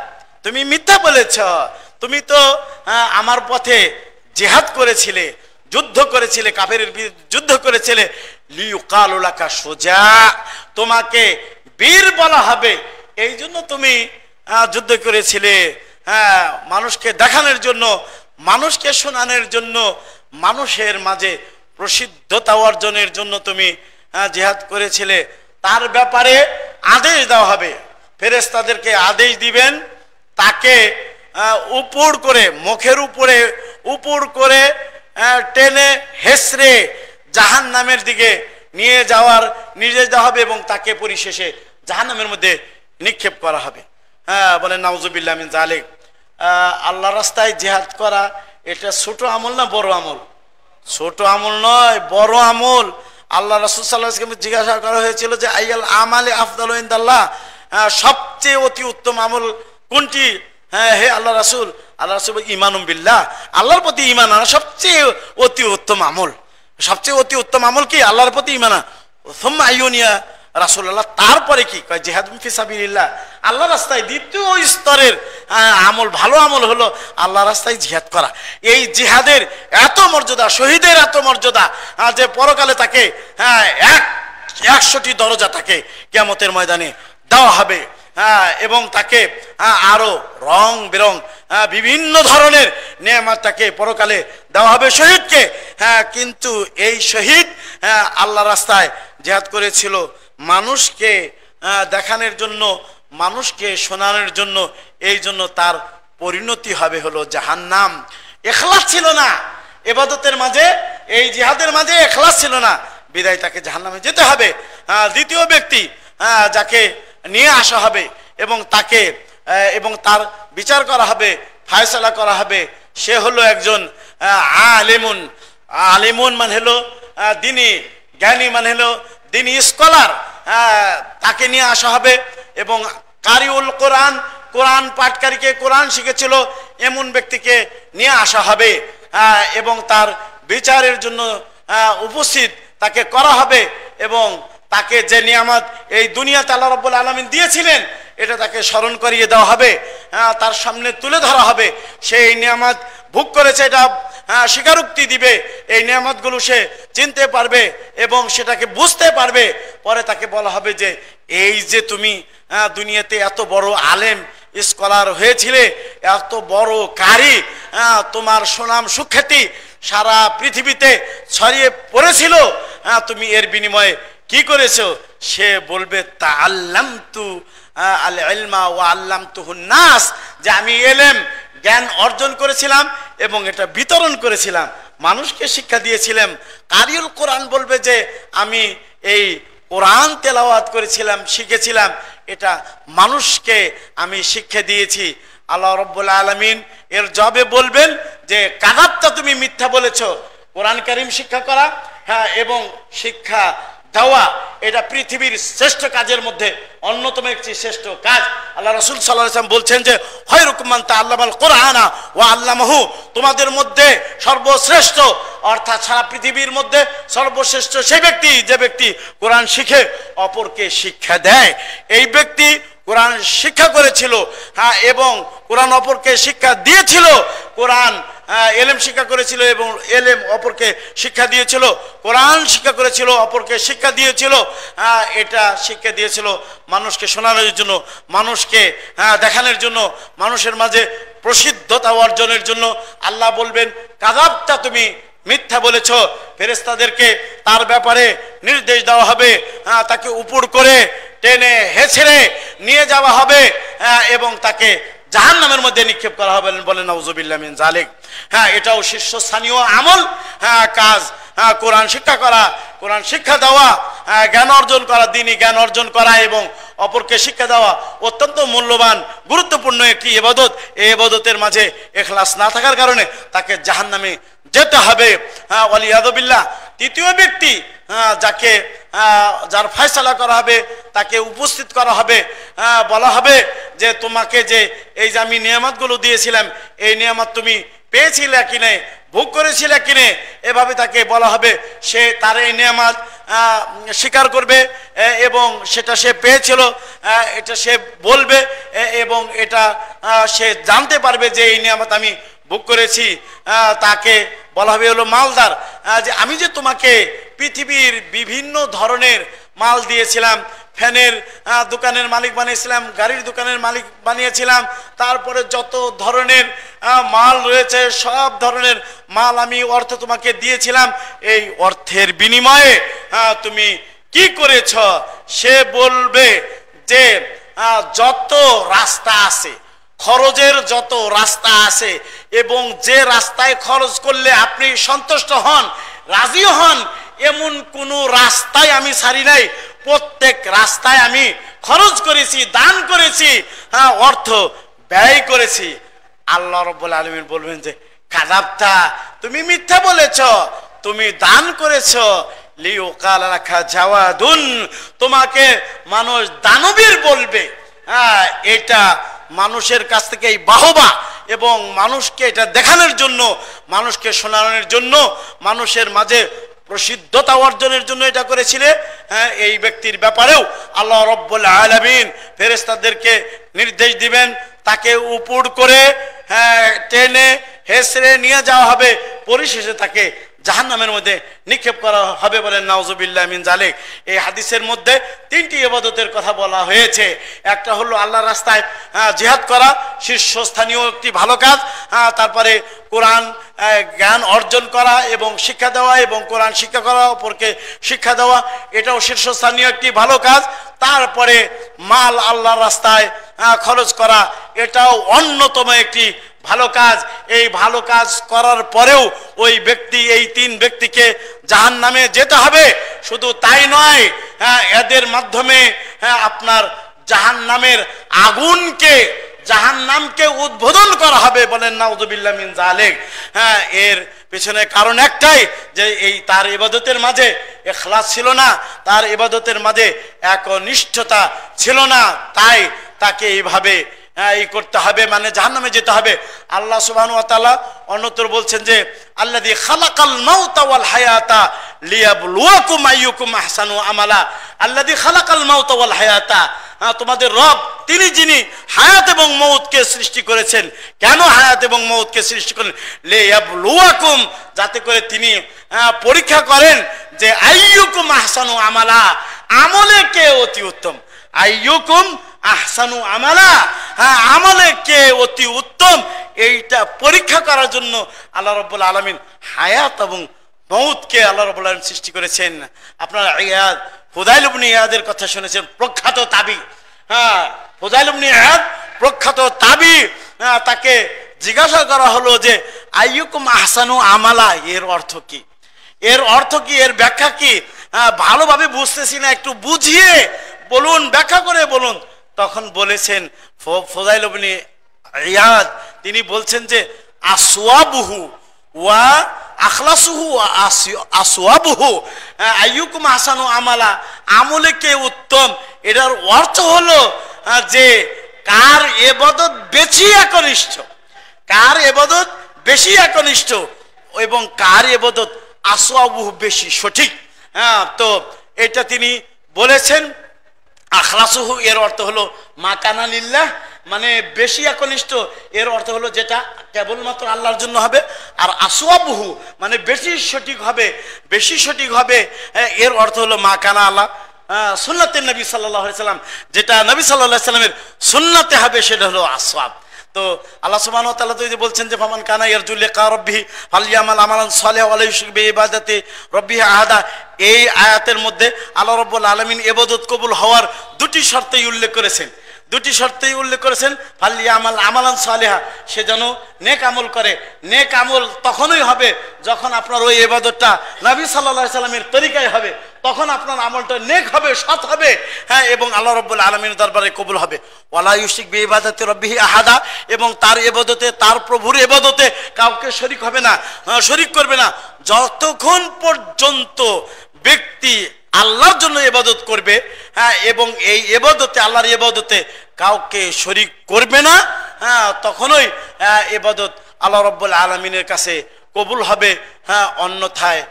তুমি মিথ্যা বলেছ, তুমি তো আমার পথে জিহাদ করেছিলে, যুদ্ধ করেছিলে, কাফেরের বিরুদ্ধে যুদ্ধ করেছিলে। লিয়ুকালু লাকা সুজা, তোমাকে বীর বলা হবে, এই জন্য তুমি যুদ্ধ করেছিলে, মানুষকে দেখানোর জন্য মানুষকে শোনানোর জন্য, মানুষের মাঝে প্রসিদ্ধতা অর্জনের জন্য তুমি জিহাদ করেছিলে, তার ব্যাপারে আদেশ দেওয়া হবে। ফেরেশতাদেরকে আদেশ দিবেন তাকে উপর করে, মুখের উপরে উপর করে টেনে হেসড়ে জাহান্নামের দিকে নিয়ে যাওয়ার নির্দেশ দেওয়া হবে এবং তাকে পরিশেষে জাহান্নামের মধ্যে নিক্ষেপ করা হবে। বলেন নাউজুবিল্লাহ মিন যালিক। আল্লাহ রাস্তায় জিহাদ করা এটা ছোট আমল না বড় আমল? ছোট আমল নয়, বড় আমল। আল্লাহ রাসূল সাল্লাল্লাহু আলাইহি ওয়াসাল্লামকে জিজ্ঞাসা করা হয়েছিল যে আইয়াল আমালে আফদালু ইনদাল্লাহ, সবচেয়ে অতি উত্তম আমল কোনটি? হে আল্লাহ রাসূল, আল্লাহ রাসূল ঈমানুম বিল্লাহ, আল্লাহর প্রতি ঈমান আনা সবচেয়ে অতি উত্তম আমল। সবচেয়ে অতি উত্তম আমল কি? আল্লাহর প্রতি ঈমান আনা। সুম্মা আইয়ুনিয়া রাসূলুল্লাহ, তারপরে কি? কয় জিহাদ ফি সাবিলিল্লাহ, আল্লাহ রাস্তায় দ্বিতীয় স্তরের আমল, ভালো আমল হলো আল্লাহ রাস্তায় জিহাদ করা। এই জিহাদের এত মর্যাদা, শহীদের এত মর্যাদা যে পরকালে তাকে 100টি দরজা তাকে কিয়ামতের ময়দানে দেওয়া হবে এবং তাকে আরো রং বেরং বিভিন্ন ধরনের নেয়ামত তাকে পরকালে দেওয়া হবে শহীদকে। কিন্তু এই শহীদ আল্লাহ রাস্তায় জিহাদ করেছিল মানুষকে দেখানোর জন্য, মানুষকে শোনানোর জন্য, এই জন্য তার পরিণতি হবে হলো জাহান্নাম। ইখলাস ছিল না ইবাদতের মাঝে, এই জিহাদের মাঝে ইখলাস ছিল না, বিদায় তাকে জাহান্নামে যেতে হবে। দ্বিতীয় ব্যক্তি যাকে নিয়ে আসা হবে এবং তাকে এবং তার বিচার করা হবে, ফায়সালা করা হবে, সে হলো একজন আলিমুন। আলিমুন মানে হলো দিনী জ্ঞানী, মানে হলো দিনী স্কলার। তাকে নিয়ে আসা হবে এবং কারিউল কোরআন, কোরআন পাঠকারীকে, কোরআন শিখেছিল এমন ব্যক্তিকে নিয়ে আসা হবে এবং তার বিচারের জন্য উপস্থিত তাকে করা হবে এবং তাকে যে নিয়ামত এই দুনিয়াতে আল্লাহ রাব্বুল আলামিন দিয়েছিলেন এটা তাকে স্মরণ করিয়ে দেওয়া হবে, তার সামনে তুলে ধরা হবে। সেই নিয়ামত ভোগ করেছে এটা স্বীকারোক্তি দিবে, এই নিয়ামতগুলো সে চিনতে পারবে এবং সেটাকে বুঝতে পারবে। পরে তাকে বলা হবে যে এই যে তুমি দুনিয়াতে এত বড় আলেম স্কলার হয়েছিলে, এত বড় কারি, তোমার সুনাম সুখ্যাতি সারা পৃথিবীতে ছড়িয়ে পড়েছিল, তুমি এর বিনিময়ে কি করেছো? সে বলবে তাআল্লামতু আল ইলমা ওয়া আল্লামতুহুন নাস, যে আমি ইলম জ্ঞান অর্জন করেছিলাম এবং এটা বিতরণ করেছিলাম, মানুষকে শিক্ষা দিয়েছিলাম। কারিউল কোরআন বলবে যে আমি এই কোরআন তেলাওয়াত করেছিলাম, শিখেছিলাম, এটা মানুষকে আমি শিক্ষা দিয়েছি। আল্লাহ রাব্বুল আলামিন এর জবাবে বলবেন যে কাযাবতা, তুমি মিথ্যা বলেছো। কোরআন কারীম শিক্ষা করা এবং শিক্ষা দেওয়া এটা পৃথিবীর শ্রেষ্ঠ কাজের মধ্যে অন্যতম একটি শ্রেষ্ঠ কাজ। আল্লাহ রাসূল সাল্লাল্লাহু আলাইহি ওয়াসাল্লাম বলছেন যে খায়রুকুম মান তাআল্লামাল কোরআনা ওয়া আল্লামাহু, তোমাদের মধ্যে সর্বশ্রেষ্ঠ অর্থাৎ সারা পৃথিবীর মধ্যে সর্বশ্রেষ্ঠ সেই ব্যক্তি যে ব্যক্তি কোরআন শিখে অপরকে শিক্ষা দেয়। এই ব্যক্তি কোরআন শিক্ষা করেছিল এবং কোরআন অপরকে শিক্ষা দিয়েছিল, কোরআন এলেম শিক্ষা করেছিল এবং এলেম অপরকে শিক্ষা দিয়েছিল, কোরআন শিক্ষা করেছিল অপরকে শিক্ষা দিয়েছিল। এটা শিক্ষা দিয়েছিল মানুষকে শোনানোর জন্য, মানুষকে দেখানোর জন্য, মানুষের মাঝে প্রসিদ্ধতা অর্জনের জন্য। আল্লাহ বলবেন কাযাবতা, তুমি মিথ্যা বলেছ। ফেরেশতাদেরকে তার ব্যাপারে নির্দেশ দেওয়া হবে, তাকে উপর করে টেনে হেঁচড়ে নিয়ে যাওয়া হবে এবং তাকে জাহান্নামের মধ্যে নিক্ষেপ করা হবে। বলেন নাউজুবিল্লাহ মিন যালিক। এটাও শীর্ষস্থানীয় আমল, কাজ কোরআন শিক্ষা করা, কোরআন শিক্ষা দেওয়া, জ্ঞান অর্জন করা, দ্বীনি জ্ঞান অর্জন করা এবং অপরকে শিক্ষা দেওয়া অত্যন্ত মূল্যবান গুরুত্বপূর্ণ একটি ইবাদত। এই ইবাদতের মাঝে ইখলাস না থাকার কারণে তাকে জাহান্নামে যেতে হবে। ওয়ালিয়াযু বিল্লাহ। তৃতীয় ব্যক্তি যাকে যার ফয়সালা করা হবে, তাকে উপস্থিত করা হবে, বলা হবে যে তোমাকে যে এই যে আমি নিয়ামতগুলো দিয়েছিলাম, এই নিয়ামত তুমি পেয়েছিলে কিনে, ভোগ করেছিলে কিনে, এভাবে তাকে বলা হবে। সে তার এই নিয়ামত স্বীকার করবে এবং সেটা সে পেয়েছিল এটা সে বলবে এবং এটা সে জানতে পারবে যে এই নিয়ামত আমি ভোগ করেছি। তাকে বলা হবে হলো মালদার, যে আমি যে তোমাকে পৃথিবীর বিভিন্ন ধরনের মাল দিয়েছিলাম, ফ্যানের দোকানের মালিক বানিয়েছিলাম, গাড়ির দোকানের মালিক বানিয়েছিলাম, তারপরে যত ধরনের মাল রয়েছে সব ধরনের মাল আমি অর্থ তোমাকে দিয়েছিলাম, এই অর্থের বিনিময়ে তুমি কি করেছ? সে বলবে যে যত রাস্তা আছে, খরচের যত রাস্তা আছে এবং যে রাস্তায় খরচ করলে আপনি সন্তুষ্ট হন, রাজি হন, এমন কোনো রাস্তায় আমি ছাড়ি নাই, প্রত্যেক রাস্তায় আমি খরচ করেছি, দান করেছি, অর্থ ব্যয় করেছি। আল্লাহ রাব্বুল আলামিন বলবেন যে কাযাবতা, তুমি মিথ্যা বলেছ, তুমি দান করেছ, লিউকাল লাকা জাওয়াদুন, তোমাকে মানুষ দানবীর বলবে। এটা মানুষের কাছ থেকে এই বাহবা এবং মানুষকে এটা দেখানোর জন্য, মানুষকে শোনানোর জন্য, মানুষের মাঝে প্রসিদ্ধতা অর্জনের জন্য এটা করেছিলে। এই ব্যক্তির ব্যাপারেও আল্লাহ রাব্বুল আলামিন ফেরেশতাদেরকে নির্দেশ দিবেন, তাকে উপর করে টেনে হেসড়ে নিয়ে যাওয়া হবে, পরিশেষে তাকে জাহান্নামের মধ্যে নিক্ষেপ করা হবে। বলেন নাউজুবিল্লাহ মিন জালিক। এই হাদিসের মধ্যে তিনটি ইবাদতের কথা বলা হয়েছে। একটা হলো আল্লাহর রাস্তায় জিহাদ করা, শীর্ষস্থানীয় একটি ভালো কাজ। তারপরে কোরআন জ্ঞান অর্জন করা এবং শিক্ষা দেওয়া, এবং কোরআন শিক্ষা করা, অপরকে শিক্ষা দেওয়া, এটাও শীর্ষস্থানীয় একটি ভালো কাজ। তারপরে মাল আল্লাহর রাস্তায় খরচ করা, এটাও অন্যতম একটি ভালো কাজ। এই ভালো কাজ করার পরেও ওই ব্যক্তি, এই তিন ব্যক্তিকে জাহান্নামে যেতে হবে। শুধু তাই নয়, এদের মাধ্যমে আপনার জাহান্নামের আগুনকে, জাহান্নামকে উদ্বোধন করা হবে। বলেন নাউযুবিল্লাহ মিন যালিক। এর পেছনে কারণ একটাই, যে এই তার ইবাদতের মাঝে ইখলাস ছিল না, তার ইবাদতের মাঝে একনিষ্ঠতা ছিল না, তাই তাকে এইভাবে এই করতে হবে, মানে জাহান্নামে যেতে হবে। আল্লাহ সুবহানাহু ওয়া তাআলা অন্যত্র বলছেন যে আল্লাযী খালাকাল মাউতা ওয়াল হায়াতা লিয়াবলুয়াকুম আইয়ুকুম আহসানু আমালা। আল্লাযী খালাকাল মাউতা ওয়াল হায়াতা, তোমাদের রব তিনি যিনি হায়াত এবং মউতকে সৃষ্টি করেছেন। কেন হায়াত এবং মউতকে সৃষ্টি করেন? লিয়াবলুয়াকুম, যাতে করে তিনি পরীক্ষা করেন যে আইয়ুকুম আহসানু আমালা, আমলে কে অতি উত্তম। আইয়ুকুম আহসানু আমালা, আমলে কে অতি উত্তম, এইটা পরীক্ষা করার জন্য আল্লাহ রাব্বুল আলামিন হায়াত এবং মউতকে আল্লাহ রাব্বুল আলামিন সৃষ্টি করেছেন। আপনারা ইয়াদ, ফুদাইল ইবনে ইয়াদের কথা শুনেছেন, প্রখ্যাত তাবি। ফুদাইল ইবনে ইয়াদ প্রখ্যাত তাবি। তাকে জিজ্ঞাসা করা হলো যে আইয়ুকুম আহসানু আমালা, এর অর্থ কি? এর অর্থ কি? এর ব্যাখ্যা কি? ভালোভাবে বুঝতেছি না, একটু বুঝিয়ে বলুন, ব্যাখ্যা করে বলুন। তখন বলেছেন ফুদাইল ইবনে ইয়াদ, তিনি বলছেন যে আসওয়াবুহু ওয়া আখলাসুহু ওয়া আসওয়াবুহু, আইয়ুকুম আহসানু আমালা, আমলে কে উত্তম, এটার অর্থ হলো যে কার ইবাদত বেশি একনিষ্ঠ, কার ইবাদত বেশি একনিষ্ঠ, এবং কার ইবাদত আসওয়াবুহু বেশি সঠিক। তো এটা তিনি বলেছেন। আখলাসুহু এর অর্থ হলো মা কানা লিল্লাহ, মানে বেশি একনিষ্ঠ, এর অর্থ হলো যেটা কেবলমাত্র আল্লাহর জন্য হবে। আর আসওয়াবুহু মানে বেশি সঠিক হবে, বেশি সঠিক হবে, এর অর্থ হলো মা কানা আল্লাহ সুন্নাতে নবী সাল্লাল্লাহু আলাইহি সাল্লাম, যেটা নবী সাল্লাল্লাহু আলাইহি সাল্লামের সুন্নাতে হবে, সেটা হলো আসওয়াব। তো আল্লাহ সুবহানাহু ওয়া তাআলা তো বলছেন যে ফামান কানা ইয়ারজু লিকা রাব্বিহি ফালইয়ামাল আমালান সালিহান ওয়া লা ইউশরিক বিইবাদাতি রাব্বিহি আহাদা। এই আয়াতের মধ্যে আল্লাহ রাব্বুল আলামিন ইবাদত কবুল হওয়ার দুটি শর্তই উল্লেখ করেছেন, দুটি শর্তই উল্লেখ করেছেন। ফালইয়ামাল আমালান সালিহা, সে যেন নেক আমল করে। নেক আমল তখনই হবে যখন আপনার ওই ইবাদতটা নবী সাল্লাল্লাহু আলাইহি সাল্লামের তরিকায় হবে, তখন আপনার আমলটা নেক হবে, সৎ হবে, এবং আল্লাহ রাব্বুল আলামিনের দরবারে কবুল হবে। ওয়ালা ইউশরিক বিইবাদাতি রাব্বিহি আহাদা, এবং তার ইবাদতে, তার প্রভুর ইবাদতে কাউকে শরীক হবে না, শরীক করবে না। যতক্ষণ পর্যন্ত ব্যক্তি আল্লাহর জন্য ইবাদত করবে, এবং এই ইবাদতে, আল্লাহর ইবাদতে কাউকে শরীক করবে না, তখনই ইবাদত আল্লাহ রাব্বুল আলামিনের কাছে কবুল হবে, অন্যথায়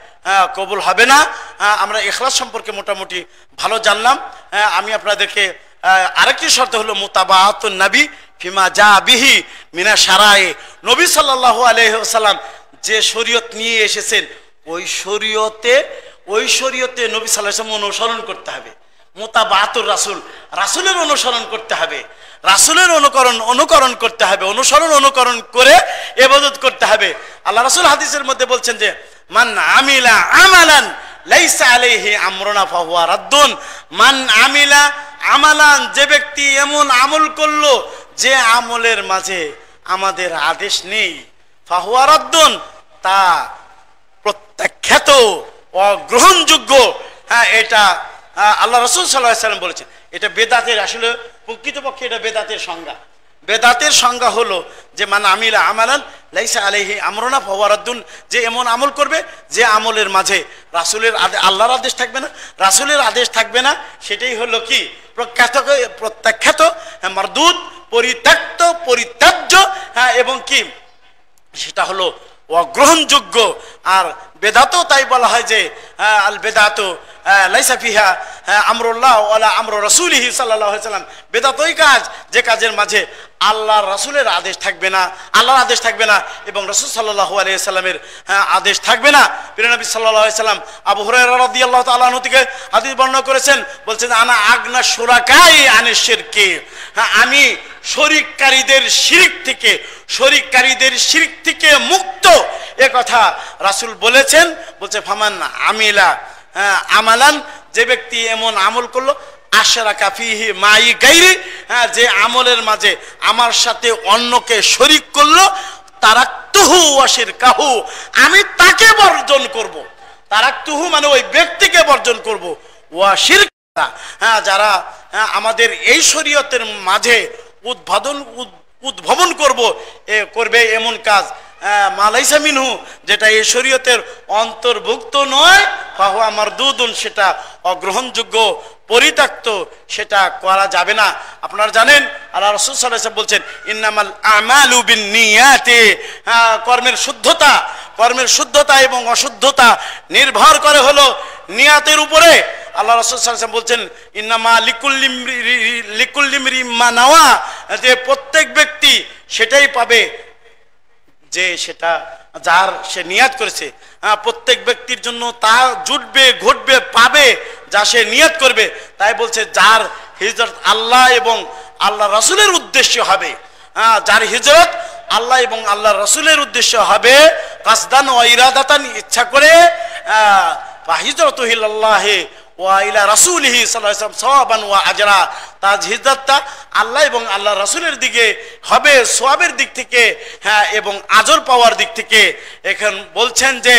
কবুল হবে না। আমরা ইখলাস সম্পর্কে মোটামুটি ভালো জানলাম। আমি আপনাদেরকে আরেকটি শর্ত হলো মুতাবাআতুন নবী ফিমা জা বিহি মিনা শারায়ে। নবী সাল্লাল্লাহু আলাইহি ওয়াসাল্লাম যে শরীয়ত নিয়ে এসেছেন, ওই শরীয়তে নবী সাল্লাল্লাহু আলাইহি ওয়াসাল্লাম অনুসরণ করতে হবে। মুতাবাতুর রাসূল, রাসূলের অনুসরণ করতে হবে, রাসূলের অনুকরণ করতে হবে, অনুকরণ করে ইবাদত করতে হবে। আল্লাহ রাসূল হাদিসের মধ্যে বলছেন যে মান আমিলা আমালান লাইসা আলাইহি আমরুনা ফাহুয়া রাদ্দুন। মান আমিলা আমালান, যে ব্যক্তি এমন আমল করলো যে আমলের মাঝে আমাদের আদেশ নেই, ফাহুয়া রাদ্দুন, তা প্রত্যাখ্যাত, অগ্রহণযোগ্য। হ্যাঁ, এটা আল্লাহ রাসূল সাল্লাল্লাহু আলাইহি ওয়াসাল্লাম বলেছেন। এটা বেদাতের, আসলে প্রকৃতপক্ষে এটা বেদাতের সংজ্ঞা। বেদাতের সংজ্ঞা হলো যে মান আমিলা আমালান লাইসা আলাইহি আমরুনা ফাহুয়া রাদ্দুন, যে এমন আমল করবে যে আমলের মাঝে রাসূলের আল্লাহর আদেশ থাকবে না, রাসূলের আদেশ থাকবে না, সেটাই হলো কি প্রত্যাখ্যাত, মারদুদ, পরিত্যক্ত, পরিত্যাজ্য, হ্যাঁ, এবং কি সেটা হলো অগ্রহণযোগ্য। আর বেদাতও তাই বলা হয় যে আল বেদাতু লাইসা ফিহা আমরুল্লাহ ওয়ালা আমরু রাসূলিহি সাল্লাল্লাহু আলাইহি ওয়াসাল্লাম। বেদাত ওই কাজ যে কাজের মাঝে আল্লাহর রাসূলের আদেশ থাকবে না, আল্লাহর আদেশ থাকবে না এবং রাসূল সাল্লাল্লাহু আলাইহি ওয়াসাল্লামের আদেশ থাকবে না। প্রিয় নবী সাল্লাল্লাহু আলাইহি ওয়াসাল্লাম আবু হুরায়রা রাদিয়াল্লাহু তাআলা আনহু থেকে হাদিস বর্ণনা করেছেন, বলছেন আনা আগনা শুরাকাই আনিশ শিরকি, আমি শরীককারীদের শিরক থেকে মুক্ত, এ কথা রাসূল বলেছেন। বলছে ফামান আমিলা আমালান, যে ব্যক্তি এমন আমল করলো আশরাকা ফিহি মাই গায়রি, যে আমলের মাঝে আমার সাথে অন্যকে শরীক করলো, তারাকতুহু ওয়া শিরকাহু, আমি তাকে বর্জন করব। তারাকতুহু মানে ওই ব্যক্তিকে বর্জন করব। ওয়া শিরকা, যারা আমাদের এই শরীয়তের মাঝে উদ্ভাবন করবে এমন কাজ, মালাইসা মিনহু, যেটা এই শরীয়তের অন্তর্ভুক্ত নয়, ফাহুয়া মারদুদুন, সেটা অগ্রহণযোগ্য, পরিত্যক্ত, সেটা করা যাবে না। আপনারা জানেন আল্লাহ রাসূল সাল্লাল্লাহু আলাইহি ওয়াসাল্লাম বলছেন ইন্নামাল আমালু বিন্নিয়াতি, কর্মের শুদ্ধতা এবং অশুদ্ধতা নির্ভর করে হলো নিয়াতের উপরে। আল্লাহ রাসূল সাল্লাল্লাহু আলাইহি ওয়াসাল্লাম বলছেন ইন্নামা লিকুল্লি ইমরিইম মা নাওয়া, যে প্রত্যেক ব্যক্তি সেটাই পাবে যে সেটা যার সে নিয়াত করেছে। প্রত্যেক ব্যক্তির জন্য তা জুটবে, ঘটবে, পাবে যা সে নিয়াত করবে। তাই বলছে যার হিজরত আল্লাহ এবং আল্লাহ রাসূলের উদ্দেশ্য হবে, যার হিজরত আল্লাহ এবং আল্লাহ রাসূলের উদ্দেশ্য হবে, কাসদান ওয়া ইরাদাতান, ইচ্ছা করে, ফাহিজরাতু ইলাল্লাহি ওয়া ইলা রাসূলিহি সাল্লাল্লাহু আলাইহি ওয়াসাল্লাম সাওয়াবান ওয়া আজরা, তার হিজরতটা আল্লাহ এবং আল্লাহ রাসূলের দিকে হবে, সওয়াবের দিক থেকে, হ্যাঁ, এবং আজর পাওয়ার দিক থেকে। এখন বলছেন যে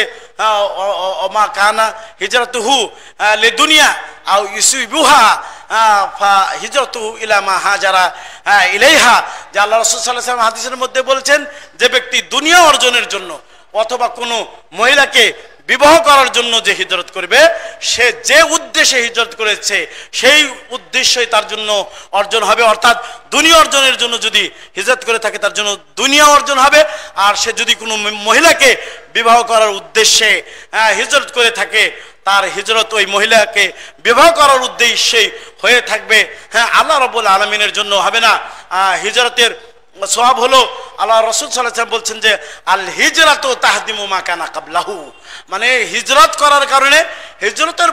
ওমা কানা হিজরাতুহু লিদুনিয়া আও ইউসিবুহা ফা হিজরাতুহু ইলা মা হাজারা ইলাইহা, যে আল্লাহ রাসূল সাল্লাল্লাহু আলাইহি ওয়াসাল্লাম হাদিসের মধ্যে বলেছেন যে ব্যক্তি দুনিয়া অর্জনের জন্য অথবা কোনো মহিলাকে বিবাহ করার জন্য যে হিজরত করবে, সে যে উদ্দেশ্যে হিজরত করেছে সেই উদ্দেশ্যই তার জন্য অর্জন হবে। অর্থাৎ দুনিয়া অর্জনের জন্য যদি হিজরত করে থাকে তার জন্য দুনিয়া অর্জন হবে, আর সে যদি কোনো মহিলাকে বিবাহ করার উদ্দেশ্যে হিজরত করে থাকে তার হিজরত ওই মহিলাকে বিবাহ করার উদ্দেশ্যেই হয়ে থাকবে, হ্যাঁ, আল্লাহ রাব্বুল আলামিনের জন্য হবে না। হিজরতের সওয়াব হলো, আল্লাহ রাসূল সাল্লাল্লাহু আলাইহি ওয়াসাল্লাম বলছেন যে আল হিজরাতু তাহদিমু মা কানা ক্বাবলাহু, মানে হিজরত করার কারণে হিজরতের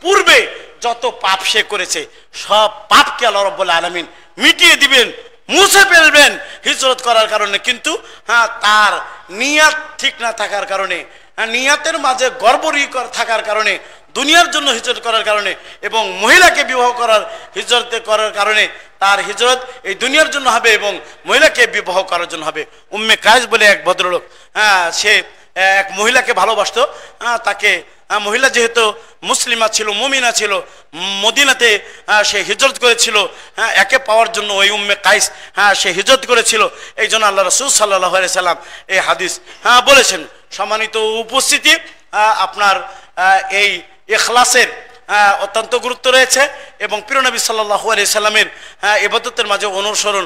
পূর্বে যত পাপ সে করেছে সব পাপকে আল্লাহ রাব্বুল আলামিন মিটিয়ে দিবেন, মুছে ফেলবেন হিজরত করার কারণে। কিন্তু তার নিয়াত ঠিক না থাকার কারণে, নিয়াতের মাঝে গড়বড়ি থাকার কারণে, দুনিয়ার জন্য হিজরত করার কারণে এবং মহিলাকে বিবাহ করার হিজরত করার কারণে তার হিজরত এই দুনিয়ার জন্য হবে এবং মহিলাকে বিবাহ করার জন্য হবে। উম্মে কায়েস বলে এক ভদ্রলোক, সে এক মহিলাকে ভালোবাসতো। তাকে মহিলা যেহেতু মুসলিমা ছিল, মুমিনা ছিল, মদিনাতে সে হিজরত করেছিল একে পাওয়ার জন্য। ওই উম্মে কায়েস সে হিজরত করেছিল, এই জন্য আল্লাহ রাসূল সাল্লাল্লাহু আলাইহি সাল্লাম এই হাদিস বলেছেন। সম্মানিত উপস্থিতি, আপনার এই ইখলাসের অত্যন্ত গুরুত্ব রয়েছে এবং প্রিয় নবী সাল্লাল্লাহু আলাইহি সাল্লামের ইবাদতের মাঝে অনুসরণ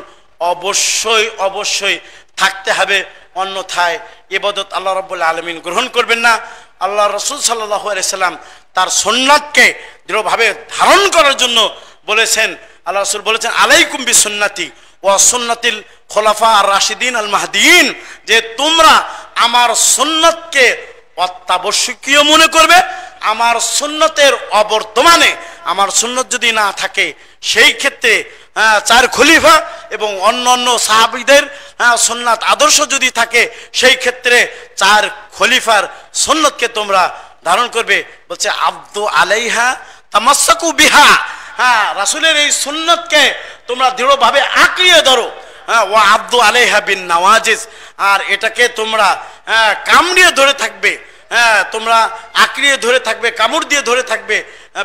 অবশ্যই থাকতে হবে, অন্যথায় ইবাদত আল্লাহ রাব্বুল আলামিন গ্রহণ করবেন না। আল্লাহ রাসূল সাল্লাল্লাহু আলাইহি সাল্লাম তার সুন্নাতকে দৃঢ়ভাবে ধারণ করার জন্য বলেছেন। আল্লাহ রাসূল বলেছেন আলাইকুম বিসুন্নতি ওয়া সুন্নাতিল খুলাফা আর রাশিদিন আল মাহদিয়িন, যে তোমরা আমার সুন্নাতকে অত্যাবশ্যকীয় মনে করবে, আমার সুন্নতের অবর্তমানে আমার সুন্নত যদি না থাকে, সেই ক্ষেত্রে চার খলিফা এবং অন্য অন্য সাহাবীদের সুন্নাত আদর্শ যদি থাকে, সেই ক্ষেত্রে চার খলিফার সুন্নতকে তোমরা ধারণ করবে। বলছে আব্দু আলাইহা তামাসসাকু বিহা, রাসূলের এই সুন্নতকে তোমরা দৃঢ়ভাবে আঁকড়িয়ে ধরো। ওয়া আব্দু আলাইহা বিন নওয়াজিজ, আর এটাকে তোমরা কামড়িয়ে ধরে থাকবে, তোমরা আঁকড়িয়ে ধরে থাকবে, কামড় দিয়ে ধরে থাকবে।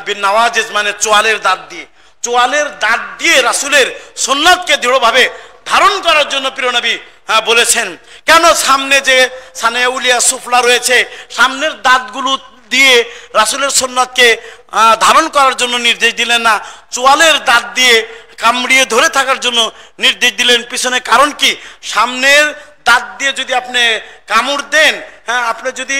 বিন নওয়াজিজ মানে চোয়ালের দাঁত দিয়ে, চোয়ালের দাঁত দিয়ে রাসূলের সুন্নাতকে দৃঢ়ভাবে ধারণ করার জন্য প্রিয় নবী বলেছেন। কেন? সামনে যে সানে উলিয়া সুফলা রয়েছে, সামনের দাঁতগুলো দিয়ে রাসূলের সুন্নাতকে ধারণ করার জন্য নির্দেশ দিলেন না, চোয়ালের দাঁত দিয়ে কামড়িয়ে ধরে থাকার জন্য নির্দেশ দিলেন। পিছনে কারণ কি? সামনের দাঁত দিয়ে যদি আপনি কামড় দেন, আপনি যদি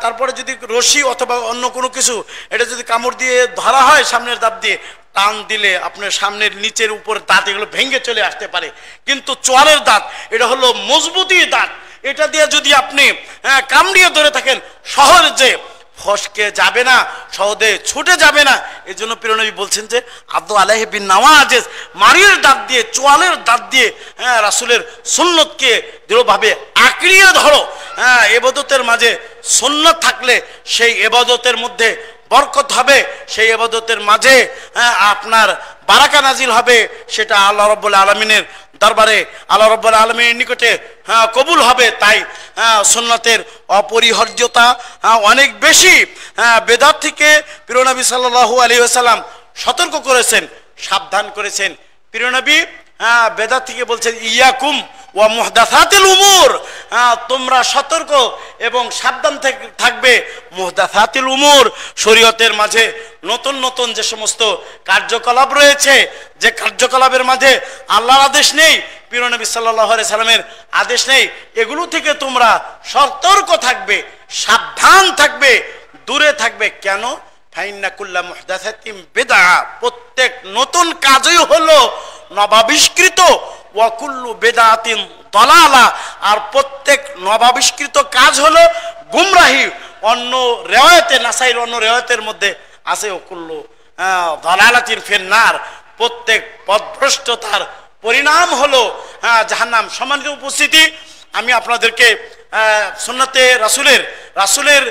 তারপরে যদি রশি অথবা অন্য কোনো কিছু এটা যদি কামড় দিয়ে ধরা হয়, সামনের দাঁত দিয়ে টান দিলে আপনার সামনের নিচের উপর দাঁত এগুলো ভেঙে চলে আসতে পারে। কিন্তু চোয়ালের দাঁত এটা হলো মজবুতি দাঁত, এটা দিয়ে যদি আপনি কামড়িয়ে ধরে থাকেন, সহজে ফসকে যাবে না, সহজে ছুটে যাবে না। এই জন্য প্রিয় নবী বলছেন যে আব্দু আলাইহি বিন নওয়াজিজ, মারির দাঁত দিয়ে, চোয়ালের দাঁত দিয়ে রাসূলের সুন্নতকে দৃঢ়ভাবে আঁকড়িয়ে ধরো। ইবাদতের মাঝে সুন্নত থাকলে সেই ইবাদতের মধ্যে বরকত হবে, সেই ইবাদতের মাঝে আপনার বারাকা নাজিল হবে, সেটা আল্লাহ রাব্বুল আলামিনের দরবারে, আল্লাহ রাব্বুল আলামিনের নিকটে কবুল হবে। তাই সুন্নতের অপরিহার্যতা অনেক বেশি। বেদাত থেকে প্রিয় নবী সাল্লাল্লাহু আলাইহি ওয়াসাল্লাম সতর্ক করেছেন, সাবধান করেছেন। প্রিয় নবী বেদাত থেকে বলছেন ইয়াকুম ওয়া মুহদাসাতিল উমুর, তোমরা সতর্ক এবং সাবধান থাকবে মুহদাসাতিল উমুর, শরীয়তের মাঝে নতুন নতুন যে সমস্ত কার্যকলাপ রয়েছে, যে কার্যকলাপের মাঝে আল্লাহর আদেশ নেই, প্রিয় নবী সাল্লাল্লাহু আলাইহি সাল্লামের আদেশ নেই, এগুলো থেকে তোমরা সতর্ক থাকবে, সাবধান থাকবে, দূরে থাকবে। কেন? ফাইন্না কুল্লা মুহদাসাতিন বিদআ, প্রত্যেক নতুন কাজই হলো নবাবিষ্কৃত, ওয়া কুল্লু বিদআতিন দালালা, আর প্রত্যেক নবাবিষ্কৃত কাজ হলো গুমরাহি। অন্য রিওয়ায়াতে, নাসাইর অন্য রিওয়ায়াতের মধ্যে আছে ও কুল্লু দালালাতিন ফিন্নার, প্রত্যেক পথভ্রষ্টতার পরিণাম হলো জাহান্নাম। সম্মানিত উপস্থিতি, আমি আপনাদেরকে সুন্নতে রাসূলের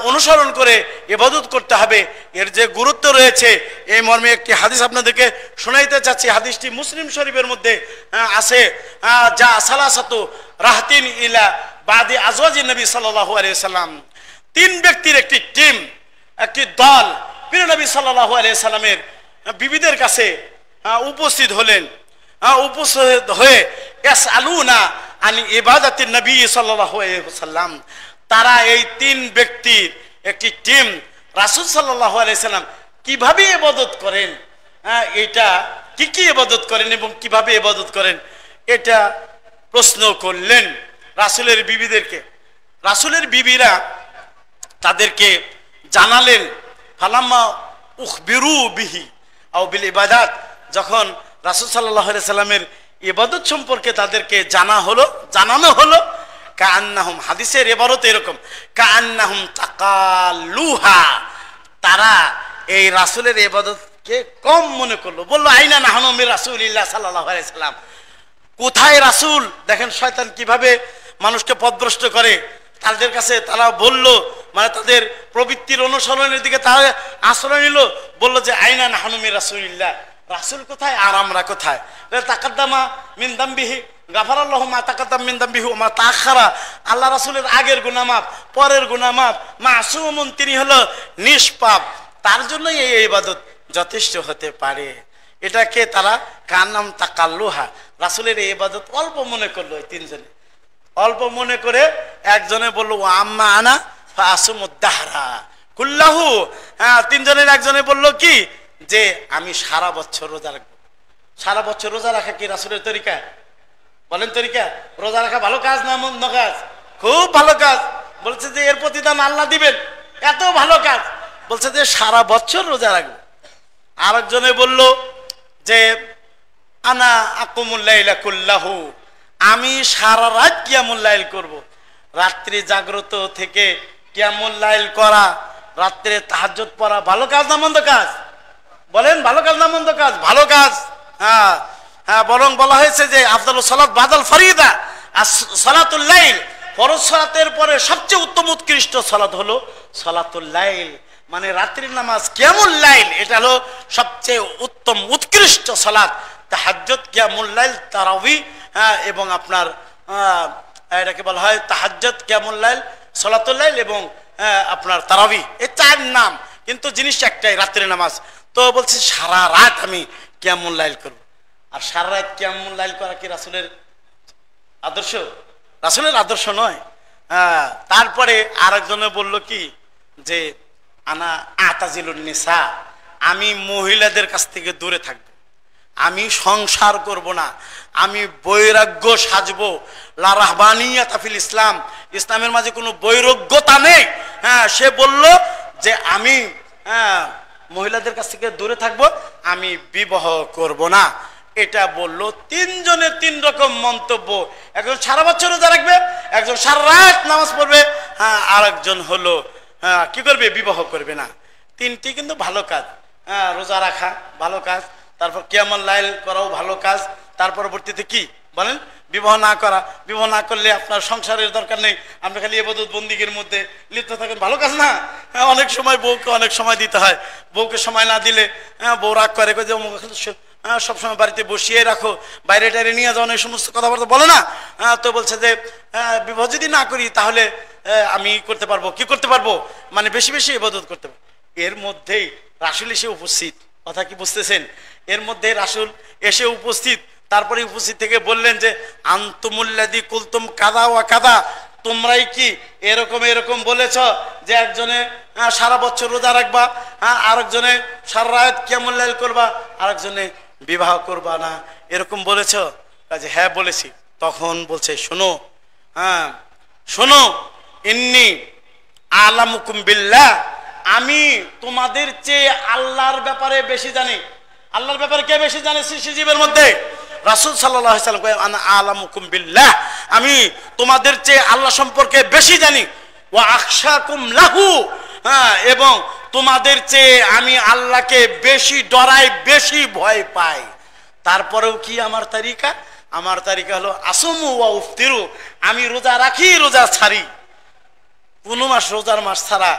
অনুসরণ করে ইবাদত করতে হবে, এর যে গুরুত্ব রয়েছে, এই মর্মে একটি হাদিস আপনাদেরকে শোনাইতে চাচ্ছি। হাদিসটি মুসলিম শরীফের মধ্যে আছে। যা সালাসাতু রাহতিন ইলা বাদি আজওয়াজিন নবী সাল্লাল্লাহু আলাইহি ওয়াসাল্লাম, তিন ব্যক্তির একটি টিম, একটি দল প্রিয় নবী সাল্লাল্লাহু আলাইহি ওয়াসাল্লামের বিবিদের কাছে উপস্থিত হলেন। উপস্থিত হয়ে ইয়াসআলুনা আন ইবাদাতিন নবী সাল্লাল্লাহু আলাইহি ওয়াসাল্লাম, তারা এই তিন ব্যক্তির একটি টিম রাসূল সাল্লাল্লাহু আলাইহি ওয়াসাল্লাম কিভাবে ইবাদত করেন, এটা কি কি ইবাদত করেন এবং কিভাবে ইবাদত করেন, এটা প্রশ্ন করলেন রাসূলের বিবিদেরকে। রাসূলের বিবিরা তাদেরকে জানালেন, ফালাম্মা উখবিরু বিহি আও বিল ইবাদাত, যখন রাসূল সাল্লাল্লাহু আলাইহি সাল্লামের ইবাদত সম্পর্কে তাদেরকে জানানো হলো, কাআন্নাহুম, হাদিসের ইবারত এরকম, কাআন্নাহুম তাকাল্লুহা, তারা এই রাসূলের ইবাদতকে কম মনে করলো। বলল আইনা নাহনু মির রাসূলিল্লাহ সাল্লাল্লাহু আলাইহি সাল্লাম, কোথায় রাসূল? দেখেন শয়তান কিভাবে মানুষকে পথভ্রষ্ট করে। তাদের কাছে তারা বলল, মানে তাদের প্রবৃত্তির অনুসরণের দিকে তারা আশ্রয় নিল, বলল যে আইনা নাহনু মির রাসূলিল্লাহ, রাসূল কোথায় আর আমরা কোথায়? তাকাদ্দামা মিন দামবিহি গাফারাল্লাহু মা তাকাদ্দাম মিন দামবিহি ওয়া মা তাআখারা, আল্লাহ রাসূলের আগের গুনাহ মাফ, পরের গুনাহ মাফ, মাসুমুন, তিনি হলো নিষ্পাপ, তার জন্য এই ইবাদত যথেষ্ট হতে পারে। এটাকে তারা কান্নাম তাকাল্লুহা, রাসূলের এই ইবাদত অল্প মনে করলো। এই তিনজনে অল্প মনে করে একজনে বলল ওয়া আম্মা আনা ফাসুমুদ দাহরা কুল্লাহু, তিনজনের একজনে বলল কি যে আমি সারা বছর রোজা রাখবো। সারা বছর রোজা রাখা কি রাসূলের তরিকা? বলেন তরিকা? রোজা রাখা ভালো কাজ না মন্দ কাজ? খুব ভালো কাজ। বলছে যে এর প্রতিদান আল্লাহ দিবেন, এত ভালো কাজ। বলছে যে সারা বছর রোজা রাখবো। আরেকজনে বলল যে আনা আকুমুল লাইলা কুল্লাহু, আমি সারা রাত কিয়ামুল লাইল করব। রাত্রি জাগ্রত থেকে কিয়ামুল লাইল করা, রাত্রে তাহাজ্জুদ পড়া ভালো কাজ না মন্দ কাজ? বলেন ভালো কাজ না মন্দ কাজ? ভালো কাজ। হ্যাঁ হ্যাঁ, বরং বলা হয়েছে যে আফদালুস সালাত বাদাল ফরিদা আর সালাতুল লাইল, ফরজ সালাতের পরে সবচেয়ে উত্তম উৎকৃষ্ট সালাত হলো সালাতুল লাইল, মানে রাত্রির নামাজ কিয়ামুল লাইল, এটা হলো সবচেয়ে উত্তম উৎকৃষ্ট সালাত। তাহাজ্জুদ, কিয়ামুল লাইল, তারাবি, হ্যাঁ, এবং আপনার এটাকে বলা হয় তাহাজ্জুদ, কিয়ামুল লাইল, সালাতুল লাইল এবং আপনার তারাবি, এই চার নাম, কিন্তু জিনিস একটাই, রাত্রির নামাজ। তো বলছি সারা রাত আমি কিয়ামুল লাইল করব। আর সারা রাত কিয়ামুল লাইল করা কি রাসূলের আদর্শ? রাসূলের আদর্শ নয়। তারপরে আরেকজনে বলল কি যে আনা আতাজিলুন নিসা, আমি মহিলাদের কাছ থেকে দূরে থাকবো, আমি সংসার করব না, আমি বৈরাগ্য সাজবো। লা রাহবানিয়াতা ফিল ইসলাম, ইসলামের মাঝে কোনো বৈরাগ্যতা নেই। হ্যাঁ, সে বলল যে আমি মহিলাদের কাছ থেকে দূরে থাকবো, আমি বিবাহ করব না। এটা বললো। তিনজনের তিন রকম মন্তব্য। একজন সারা বছর রোজা রাখবে, একজন সারা রাত নামাজ পড়বে, হ্যাঁ, আরেকজন হলো কি করবে? বিবাহ করবে না। তিনটি কিন্তু ভালো কাজ। হ্যাঁ, রোজা রাখা ভালো কাজ, তারপর কিয়ামুল লাইল করাও ভালো কাজ, তার পরবর্তীতে কি বলেন? বিবাহ না করা। বিবাহ না করলে আপনার সংসারের দরকার নেই, আপনি খালি ইবাদত বন্দিগির মধ্যে লিপ্ত থাকেন, ভালো কাজ না? হ্যাঁ, অনেক সময় বউকে অনেক সময় দিতে হয়, বউকে সময় না দিলে বউ রাগ করে যে সবসময় বাড়িতে বসিয়ে রাখো, বাইরে টাইরে নিয়ে যাও, এই সমস্ত কথাবার্তা বলে না। তো বলছে যে বিবাহ যদি না করি তাহলে আমি করতে পারবো, কি করতে পারবো, মানে বেশি বেশি ইবাদত করতে পারবো। এর মধ্যেই রাসূল এসে উপস্থিত। কথা কি বুঝতেছেন? এর মধ্যে রাসূল এসে উপস্থিত। তারপরে উপস্থিত থেকে বললেন যে আনতুমুল্লাযী কুলতুম কাদা ওয়া কাদা, তোমরাই কি এরকম এরকম বলেছ যে একজনে সারা বছর রোজা রাখবা, আরেকজনে সারা রাত কিয়ামুল লাইল করবা, আরেকজনে বিবাহ করবা না, এরকম বলেছ? কাজে হ্যাঁ বলেছি। তখন বলছে শোনো, হ্যাঁ শোনো, ইন্নী আলামুকুম বিল্লাহ, আমি তোমাদের চেয়ে আল্লাহর ব্যাপারে বেশি জানি। আল্লাহর ব্যাপারে কে বেশি জানে সৃষ্টিজীবের মধ্যে? রাসূল সাল্লাল্লাহু আলাইহি ওয়াসাল্লাম কয় আনা আলামুকুম বিল্লাহ, আমি তোমাদের চেয়ে আল্লাহ সম্পর্কে বেশি জানি। ওয়া আখশাকুম লাহু, হ্যাঁ, এবং তোমাদের চেয়ে আমি আল্লাহকে বেশি ডরাই, বেশি ভয় পাই। তারপরেও কি আমার তারিকা? আমার তারিকা হলো আসুমু ওয়া উফতিরু, আমি রোজা রাখি, রোজা ছাড়ি। কোনো মাস রোজার মাস ছাড়া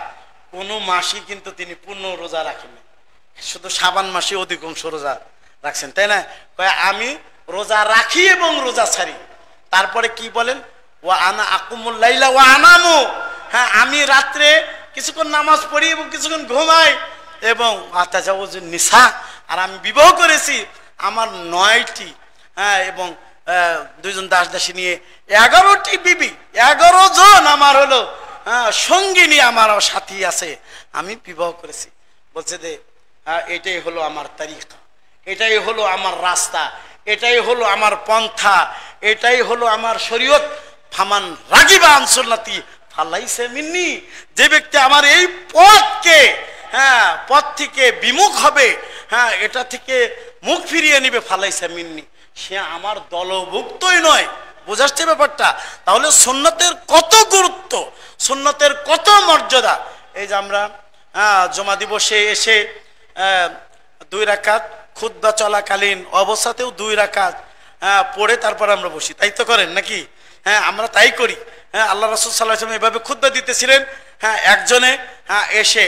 কোনো মাসই কিন্তু তিনি পূর্ণ রোজা রাখেন, শুধু শাবান মাসে অধিকাংশ রোজা রাখছেন, তাই না? আমি রোজা রাখি এবং রোজা ছাড়ি। তারপরে কি বলেন? ওয়া আনা আকুমুল লাইলা ওয়া আনামু, হ্যাঁ, আমি রাত্রে কিছুক্ষণ নামাজ পড়ি এবং কিছুক্ষণ ঘুমাই, এবং আতাজাউজুন নিসা, আর আমি বিবাহ করেছি আমার 9টি, হ্যাঁ, এবং 2জন দাস দাসী নিয়ে 11টি বিবি, 11 জন আমার হলো সঙ্গিনী, আমার সাথী আছে, আমি বিবাহ করেছি। বলছে যে এটাই হলো আমার তারিকা, এটাই হলো আমার রাস্তা, এটাই হলো আমার পন্থা, এটাই হলো আমার শরীয়ত। ফামান রাগিবা আন সুন্নতি ফালাইসা মিন্নি, যে ব্যক্তি আমার এই পথকে, হ্যাঁ, পথ থেকে বিমুখ হবে, হ্যাঁ, এটা থেকে মুখ ফিরিয়ে নিবে, ফালাইসা মিন্নি, সে আমার দলভুক্তই নয়। বোঝাচ্ছে ব্যাপারটা? তাহলে সুন্নতের কত গুরুত্ব, সুন্নতের কত মর্যাদা। এই যে আমরা জমা দিবসে এসে 2 রাকাত খুতবা চলাকালীন অবস্থাতেও 2 রাকাত পড়ে তারপর আমরা বসি, তাই তো করেন নাকি? হ্যাঁ, আমরা তাই করি। হ্যাঁ, আল্লাহ রাসূল সাল্লাল্লাহু আলাইহি ওয়াসাল্লাম এভাবে খুতবা দিতেছিলেন। হ্যাঁ, একজনে এসে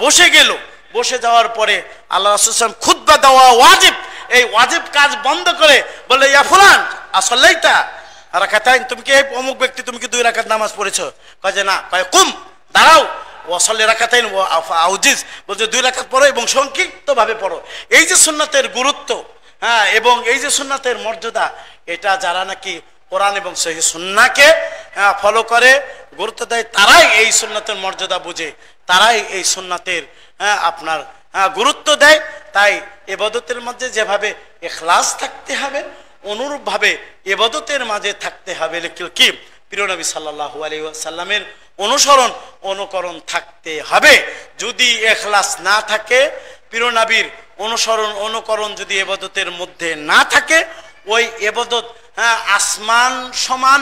বসে গেল, বসে যাওয়ার পরে আল্লাহ রাসূল সাল্লাল্লাহু আলাইহি ওয়াসাল্লাম খুতবা দেওয়া ওয়াজিব, এই ওয়াজিব কাজ বন্ধ করে বলে ইয়া ফুলান আসল্লাইতা রাকাতাইন, তুমি কি অমুক ব্যক্তি, তুমি কি 2 রাকাত নামাজ পড়েছো? কয় যে না। কয় কুম, দাঁড়াও, ওয়াসাল্লি রাকাতাইন ওয়া আউজিজ, বলছে 2 রাকাত পড়ো এবং সংক্ষিপ্তভাবে পড়ো। এই যে সুন্নাতের গুরুত্ব, হ্যাঁ, এবং এই যে সুন্নাতের মর্যাদা, এটা যারা নাকি কোরআন এবং সহিহ সুন্নাহকে ফলো করে, গুরুত্ব দেয়, তারাই এই সুন্নাতের মর্যাদা বুঝে, তারাই এই সুন্নাতের আপনার গুরুত্ব দেয়। তাই ইবাদতের মধ্যে যেভাবে ইখলাস থাকতে হবে, অনুরূপভাবে ইবাদতের মাঝে থাকতে হবে কি প্রিয় নবী সাল্লাল্লাহু আলাইহি ওয়াসাল্লামের অনুসরণ অনুকরণ থাকতে হবে। যদি ইখলাস না থাকে, প্রিয় নবীর অনুসরণ অনুকরণ যদি ইবাদতের মধ্যে না থাকে, ওই ইবাদত আসমান সমান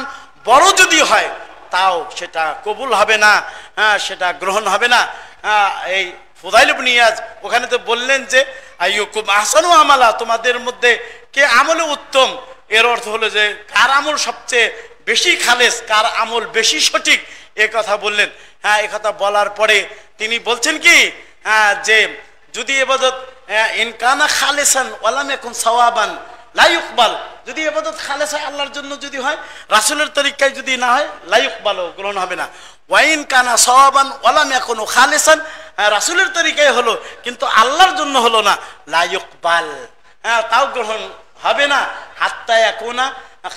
বড় যদি হয়, তাও সেটা কবুল হবে না, সেটা গ্রহণ হবে না। এই ফুদাইল ইবনে ইয়াজ ওখানে তো বললেন যে আইয়ুকুম আহসানু আমালা, তোমাদের মধ্যে কে আমলে উত্তম। এর অর্থ হলো যে কার আমল সবচেয়ে বেশি খালেস, কার আমল বেশি সঠিক, এ কথা বললেন। হ্যাঁ, এ কথা বলার পরে তিনি বলছেন কি, যে যদি ইবাদত ইনকানা খালেসান ওয়ালাম ইয়াকুন সাওয়াবান লা ইউকবাল, যদি ইবাদত খালেস হয় আল্লাহর জন্য যদি হয়, রাসূলের তরিকায় যদি না হয় লা ইউকবাল, গ্রহণ হবে না। ওয়াইন কানা সাওয়াবান ওয়ালাম ইয়াকুন খালেসান, রাসূলের তরিকায় হলো কিন্তু আল্লাহর জন্য হলো না, লা ইউকবাল, হ্যাঁ তাও গ্রহণ হবে না। হাত্তা ইয়াকুনা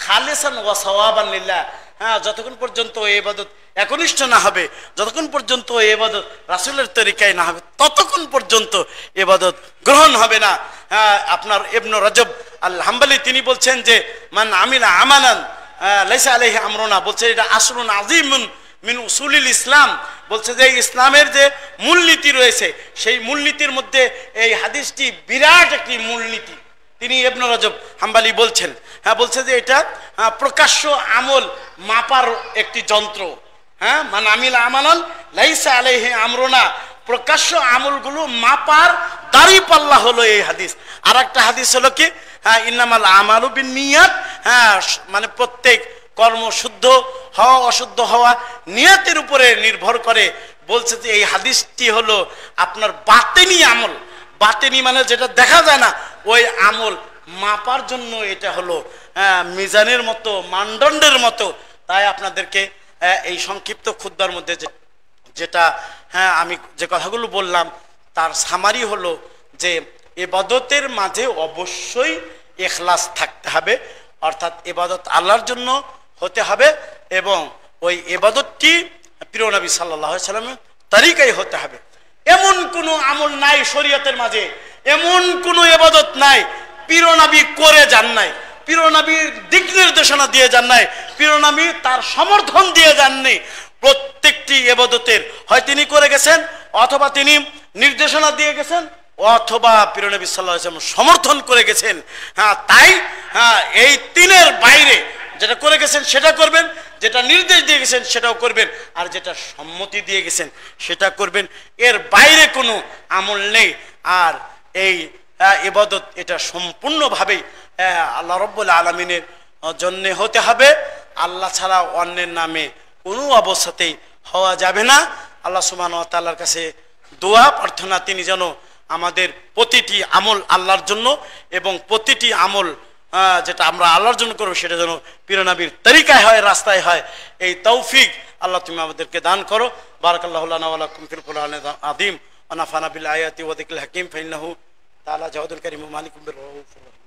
খালেসান ওয়া সাওয়াবান লিল্লাহ, হ্যাঁ যতক্ষণ পর্যন্ত এই ইবাদত একনিষ্ঠ না হবে, যতক্ষণ পর্যন্ত এই ইবাদত রাসূলের তরিকায় না হবে, ততক্ষণ পর্যন্ত ইবাদত গ্রহণ হবে না। হ্যাঁ, আপনার ইবনে রজব আল হাম্বলি তিনি বলছেন যে মান আমিলা আমালান লাইসা আলাইহি আমরুনা, বলছে এটা আসলুন আযীমুন মিন উসুলিল ইসলাম, বলছে যে ইসলামের যে মূলনীতি রয়েছে সেই মূলনীতির মধ্যে এই হাদিসটি বিরাট একটি মূলনীতি। তিনি ইবনে রজব হাম্বলি বলছেন, হ্যাঁ বলছে যে এটা প্রকাশ্য আমল মাপার একটি যন্ত্র। হ্যাঁ, মান আমিলা আমালান লাইসা আলাইহি আমরুনা, প্রকাশ্য আমলগুলো মাপার দাঁড়িপাল্লা হলো এই হাদিস। আর একটা হাদিস হলো কি, হ্যাঁ ইন্নামাল আমালু বিন্নিয়াত, হ্যাঁ মানে প্রত্যেক কর্ম শুদ্ধ হওয়া অশুদ্ধ হওয়া নিয়তের উপরে নির্ভর করে। বলছে যে এই হাদিসটি হলো আপনার বাতেনি আমল, বাতেনি মানে যেটা দেখা যায় না, ওই আমল মাপার জন্য এটা হলো মিজানের মতো, মানদণ্ডের মতো। তাই আপনাদেরকে এই সংক্ষিপ্ত খুতবার মধ্যে যেটা হ্যাঁ আমি যে কথাগুলো বললাম তার সামারি হলো যে ইবাদতের মাঝে অবশ্যই ইখলাস থাকতে হবে, অর্থাৎ ইবাদত আল্লাহর জন্য হতে হবে এবং ওই ইবাদতটি প্রিয় নবী সাল্লাল্লাহু আলাইহি সাল্লামের তরিকায় হতে হবে। এমন কোনো আমল নাই শরীয়তের মাঝে, এমন কোনো ইবাদত নাই প্রিয় নবী করে যান নাই, প্রিয় নবী দিক নির্দেশনা দিয়ে যান নাই, প্রিয় নবী তার সমর্থন দিয়ে যাননি। প্রত্যেকটি ইবাদতের হয় তিনি করে গেছেন, অথবা তিনি নির্দেশনা দিয়ে গেছেন, অথবা প্রিয় নবী সাল্লাল্লাহু আলাইহি ওয়াসাল্লাম সমর্থন করে গেছেন। হ্যাঁ তাই হ্যাঁ এই তিনের বাইরে যেটা করে গেছেন সেটা করবেন, যেটা নির্দেশ দিয়ে গেছেন সেটাও করবেন, আর যেটা সম্মতি দিয়ে গেছেন সেটা করবেন। এর বাইরে কোনো আমল নেই। আর এই ইবাদত এটা সম্পূর্ণভাবেই আল্লাহ রাব্বুল আলামিনের জন্য হতে হবে, আল্লাহ ছাড়া অন্যের নামে কোনো অবস্থাতেই হওয়া যাবে না। আল্লাহ সুবহানাহু ওয়া তাআলার কাছে দোয়া প্রার্থনা, তিনি যেন আমাদের প্রতিটি আমল আল্লাহর জন্য এবং প্রতিটি আমল যেটা আমরা আল্লাহর জন্য করবো সেটা যেন প্রিয় নবীর তরিকায় হয়, রাস্তায় হয়, এই তৌফিক আল্লাহ তুমি আমাদেরকে দান করো। বারাকাল্লাহু লানা ওয়া লাকুম ফিল কুরআনিল আযীম ওয়া নাফানা বিল আয়াতি ওয়া যিকরিল হাকীম ফাইন্নাহু তাআলা জাওয়াদুল কারীম মালিকুম বির রাউফুর রাহিম।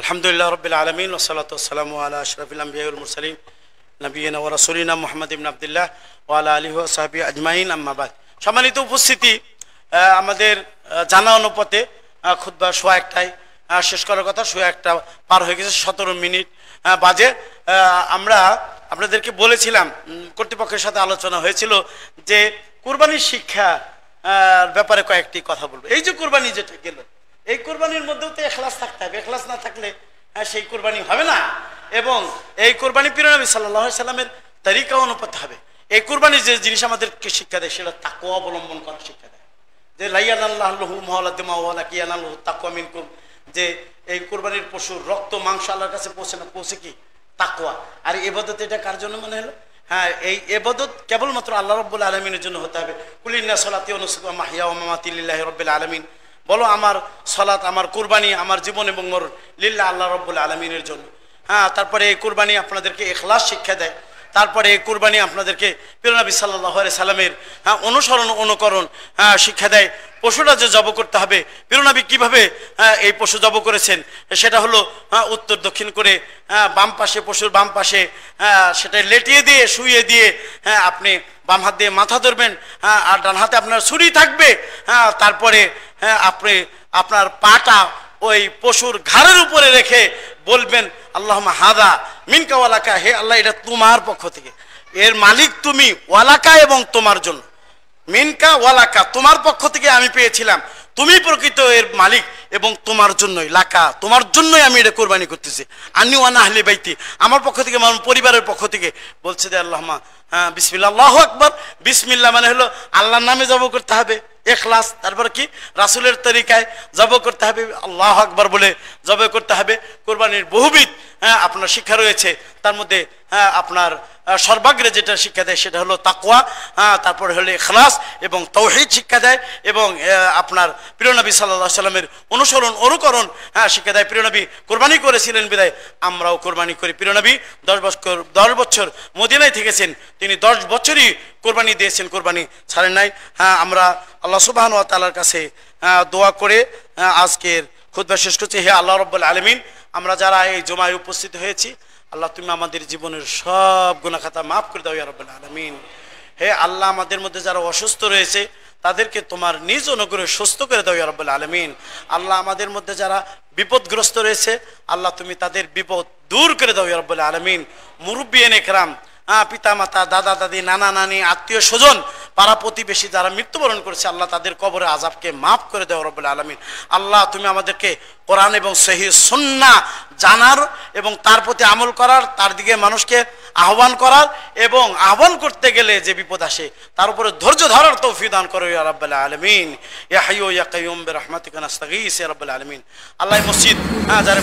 আলহামদুলিল্লাহ রাব্বিল আলামিন ওয়া সালাতু ওয়া সালামু আলা আশরাফিল আমবিয়া ওয়াল মুরসালিন নবিয়িনা ওয়া রাসূলিনা মুহাম্মদ ইবনে আব্দুল্লাহ ওয়া আলা আলিহি ওয়া সাহবিহি আজমাইন, আম্মা বাদ। সম্মানিত উপস্থিতি, আমাদের জানা অনুপাতে খুতবা 1:01টায় শেষ করার কথা, 1:01টা পার হয়ে গেছে, 17 মিনিট বাজে। আমরা আপনাদেরকে বলেছিলাম, কর্তৃপক্ষের সাথে আলোচনা হয়েছিল যে কুরবানির শিক্ষা ব্যাপারে কয়েকটি কথা বলবো। এই যে কুরবানি যেটা গেল, এই কুরবানির মধ্যেও তো ইখলাস থাকতে হবে, ইখলাস না থাকলে সেই কুরবানি হবে না। এবং এই কুরবানি প্রিয় নবী সাল্লাল্লাহু আলাইহি সাল্লামের তরিকা অনুপাতে হবে। এই কুরবানি যে জিনিস আমাদেরকে শিক্ষা দেয় সেটা তাকওয়া অবলম্বন করার শিক্ষা দেয়, যে লাইয়ানাল্লাহু মাওলাদিমা ওয়ালা কিয়ানাল্লাহু তাকওয়া মিনকুম, যে এই কুরবানির পশুর রক্ত মাংস আল্লাহর কাছে পৌঁছে না, পৌঁছে কি তাকওয়া। আর ইবাদত এটা কার জন্য মনে হলো? হ্যাঁ, এই ইবাদত কেবলমাত্র আল্লাহ রাব্বুল আলামিনের জন্য হতে হবে। কুল ইন্না সলাতি ওয়া নুসুকি ওয়া মাহইয়া ওয়া মামাতি লিল্লাহি রাব্বিল আলামিন, বলো আমার সালাত, আমার কুরবানি, আমার জীবন এবং মরণ লিল্লাহ আল্লাহ রাব্বুল আলামিনের জন্য। হ্যাঁ, তারপরে এই কুরবানি আপনাদেরকে ইখলাস শিক্ষা দেয়। তারপরে এই কুরবানি আপনাদেরকে প্রিয় নবী সাল্লাল্লাহু আলাইহি সাল্লামের অনুসরণ অনুকরণ শিক্ষা দেয়। পশুটা যে জব করতে হবে, প্রিয় নবী কিভাবে এই পশু জব করেছেন সেটা হলো উত্তর দক্ষিণ করে বাম পাশে, পশুর বাম পাশে সেটা লেটিয়ে দিয়ে শুইয়ে দিয়ে আপনি বাম হাত দিয়ে মাথা ধরবেন, আর ডান হাতে আপনার ছুরি থাকবে। তারপরে আপনি আপনার পাটা ওই পশুর ঘাড়ের উপরে রেখে বলবেন আল্লাহুম্মা হাদা মিনকা ওয়ালাকা, হে আল্লাহ এটা তোমার পক্ষ থেকে, এর মালিক তুমি, ওয়ালাকা এবং তোমার জন্য, মিনকা ওয়ালাকা তোমার পক্ষ থেকে আমি পেয়েছিলাম, তুমি প্রকৃত এর মালিক এবং তোমার জন্যই লাকা, তোমার জন্যই আমি এটা কোরবানি করতেছি। আনি ওয়ানা আহলি বাইতি, আমার পক্ষ থেকে, আমার পরিবারের পক্ষ থেকে বলছে যে আল্লাহুম্মা, হ্যাঁ বিসমিল্লাহ, আল্লাহু আকবার। বিসমিল্লাহ মানে হলো আল্লাহর নামে জবাই করতে হবে, ইখলাস। তারপর কি রাসূলের তরিকায় জবাই করতে হবে, আল্লাহু আকবার বলে জবাই করতে হবে। কোরবানির বহুবিধ আপনার শিক্ষা রয়েছে, তার মধ্যে আপনার সর্বাগ্রে যেটা শিক্ষা দেয় সেটা হলো তাকওয়া, তারপরে হলো ইখলাস এবং তাওহীদ শিক্ষা দেয়, এবং আপনার প্রিয় নবী সাল্লাল্লাহু আলাইহি সাল্লামের অনুসরণ অনুকরণ শিক্ষা দেয়। প্রিয় নবী কোরবানি করেছিলেন বিধায় আমরাও কোরবানি করি। প্রিয় নবী 10 বছর মদিনায় থেকেছেন, তিনি 10 বছরই কোরবানি দিয়েছেন, কোরবানি ছাড়েন নাই। আমরা আল্লাহ সুবহানাহু ওয়া তাআলার কাছে দোয়া করে আজকের খুতবা শেষ করছি। হে আল্লাহ রাব্বুল আলামিন, আমরা যারা এই জমায় উপস্থিত হয়েছি, আল্লাহ তুমি আমাদের জীবনের সব গুনাহ খাতা মাফ করে দাও ইয়া রাব্বুল আলামিন। হে আল্লাহ, আমাদের মধ্যে যারা অসুস্থ রয়েছে তাদেরকে তোমার নিজ অনুগ্রহে সুস্থ করে দাও ইয়া রাব্বুল আলামিন। আল্লাহ, আমাদের মধ্যে যারা বিপদগ্রস্ত রয়েছে, আল্লাহ তুমি তাদের বিপদ দূর করে দাও ইয়া রাব্বুল আলামিন। মুরব্বিয়ান ইকরাম, পিতা মাতা, দাদা দাদি, নানা নানি, আত্মীয় স্বজন, পাড়া প্রতিবেশী যারা মৃত্যুবরণ করেছে, আল্লাহ তাদের কবরে আযাবকে মাফ করে দাও রব্বুল আলামিন। আল্লাহ, তুমি আমাদেরকে কোরআন এবং সহিহ সুন্নাহ জানার এবং তার প্রতি আমল করার, তার দিকে মানুষকে আহ্বান করার, এবং আহ্বান করতে গেলে যে বিপদ আসে তার উপরে ধৈর্য ধরার তৌফিক দান করো ইয়া রাব্বুল আলামিন। ইয়া হাইয়্যু ইয়া কাইয়্যুম বিরহমাতিকা নাস্তাগীস ইয়া রাব্বুল আলামিন। আল্লাহ, মসজিদ যারা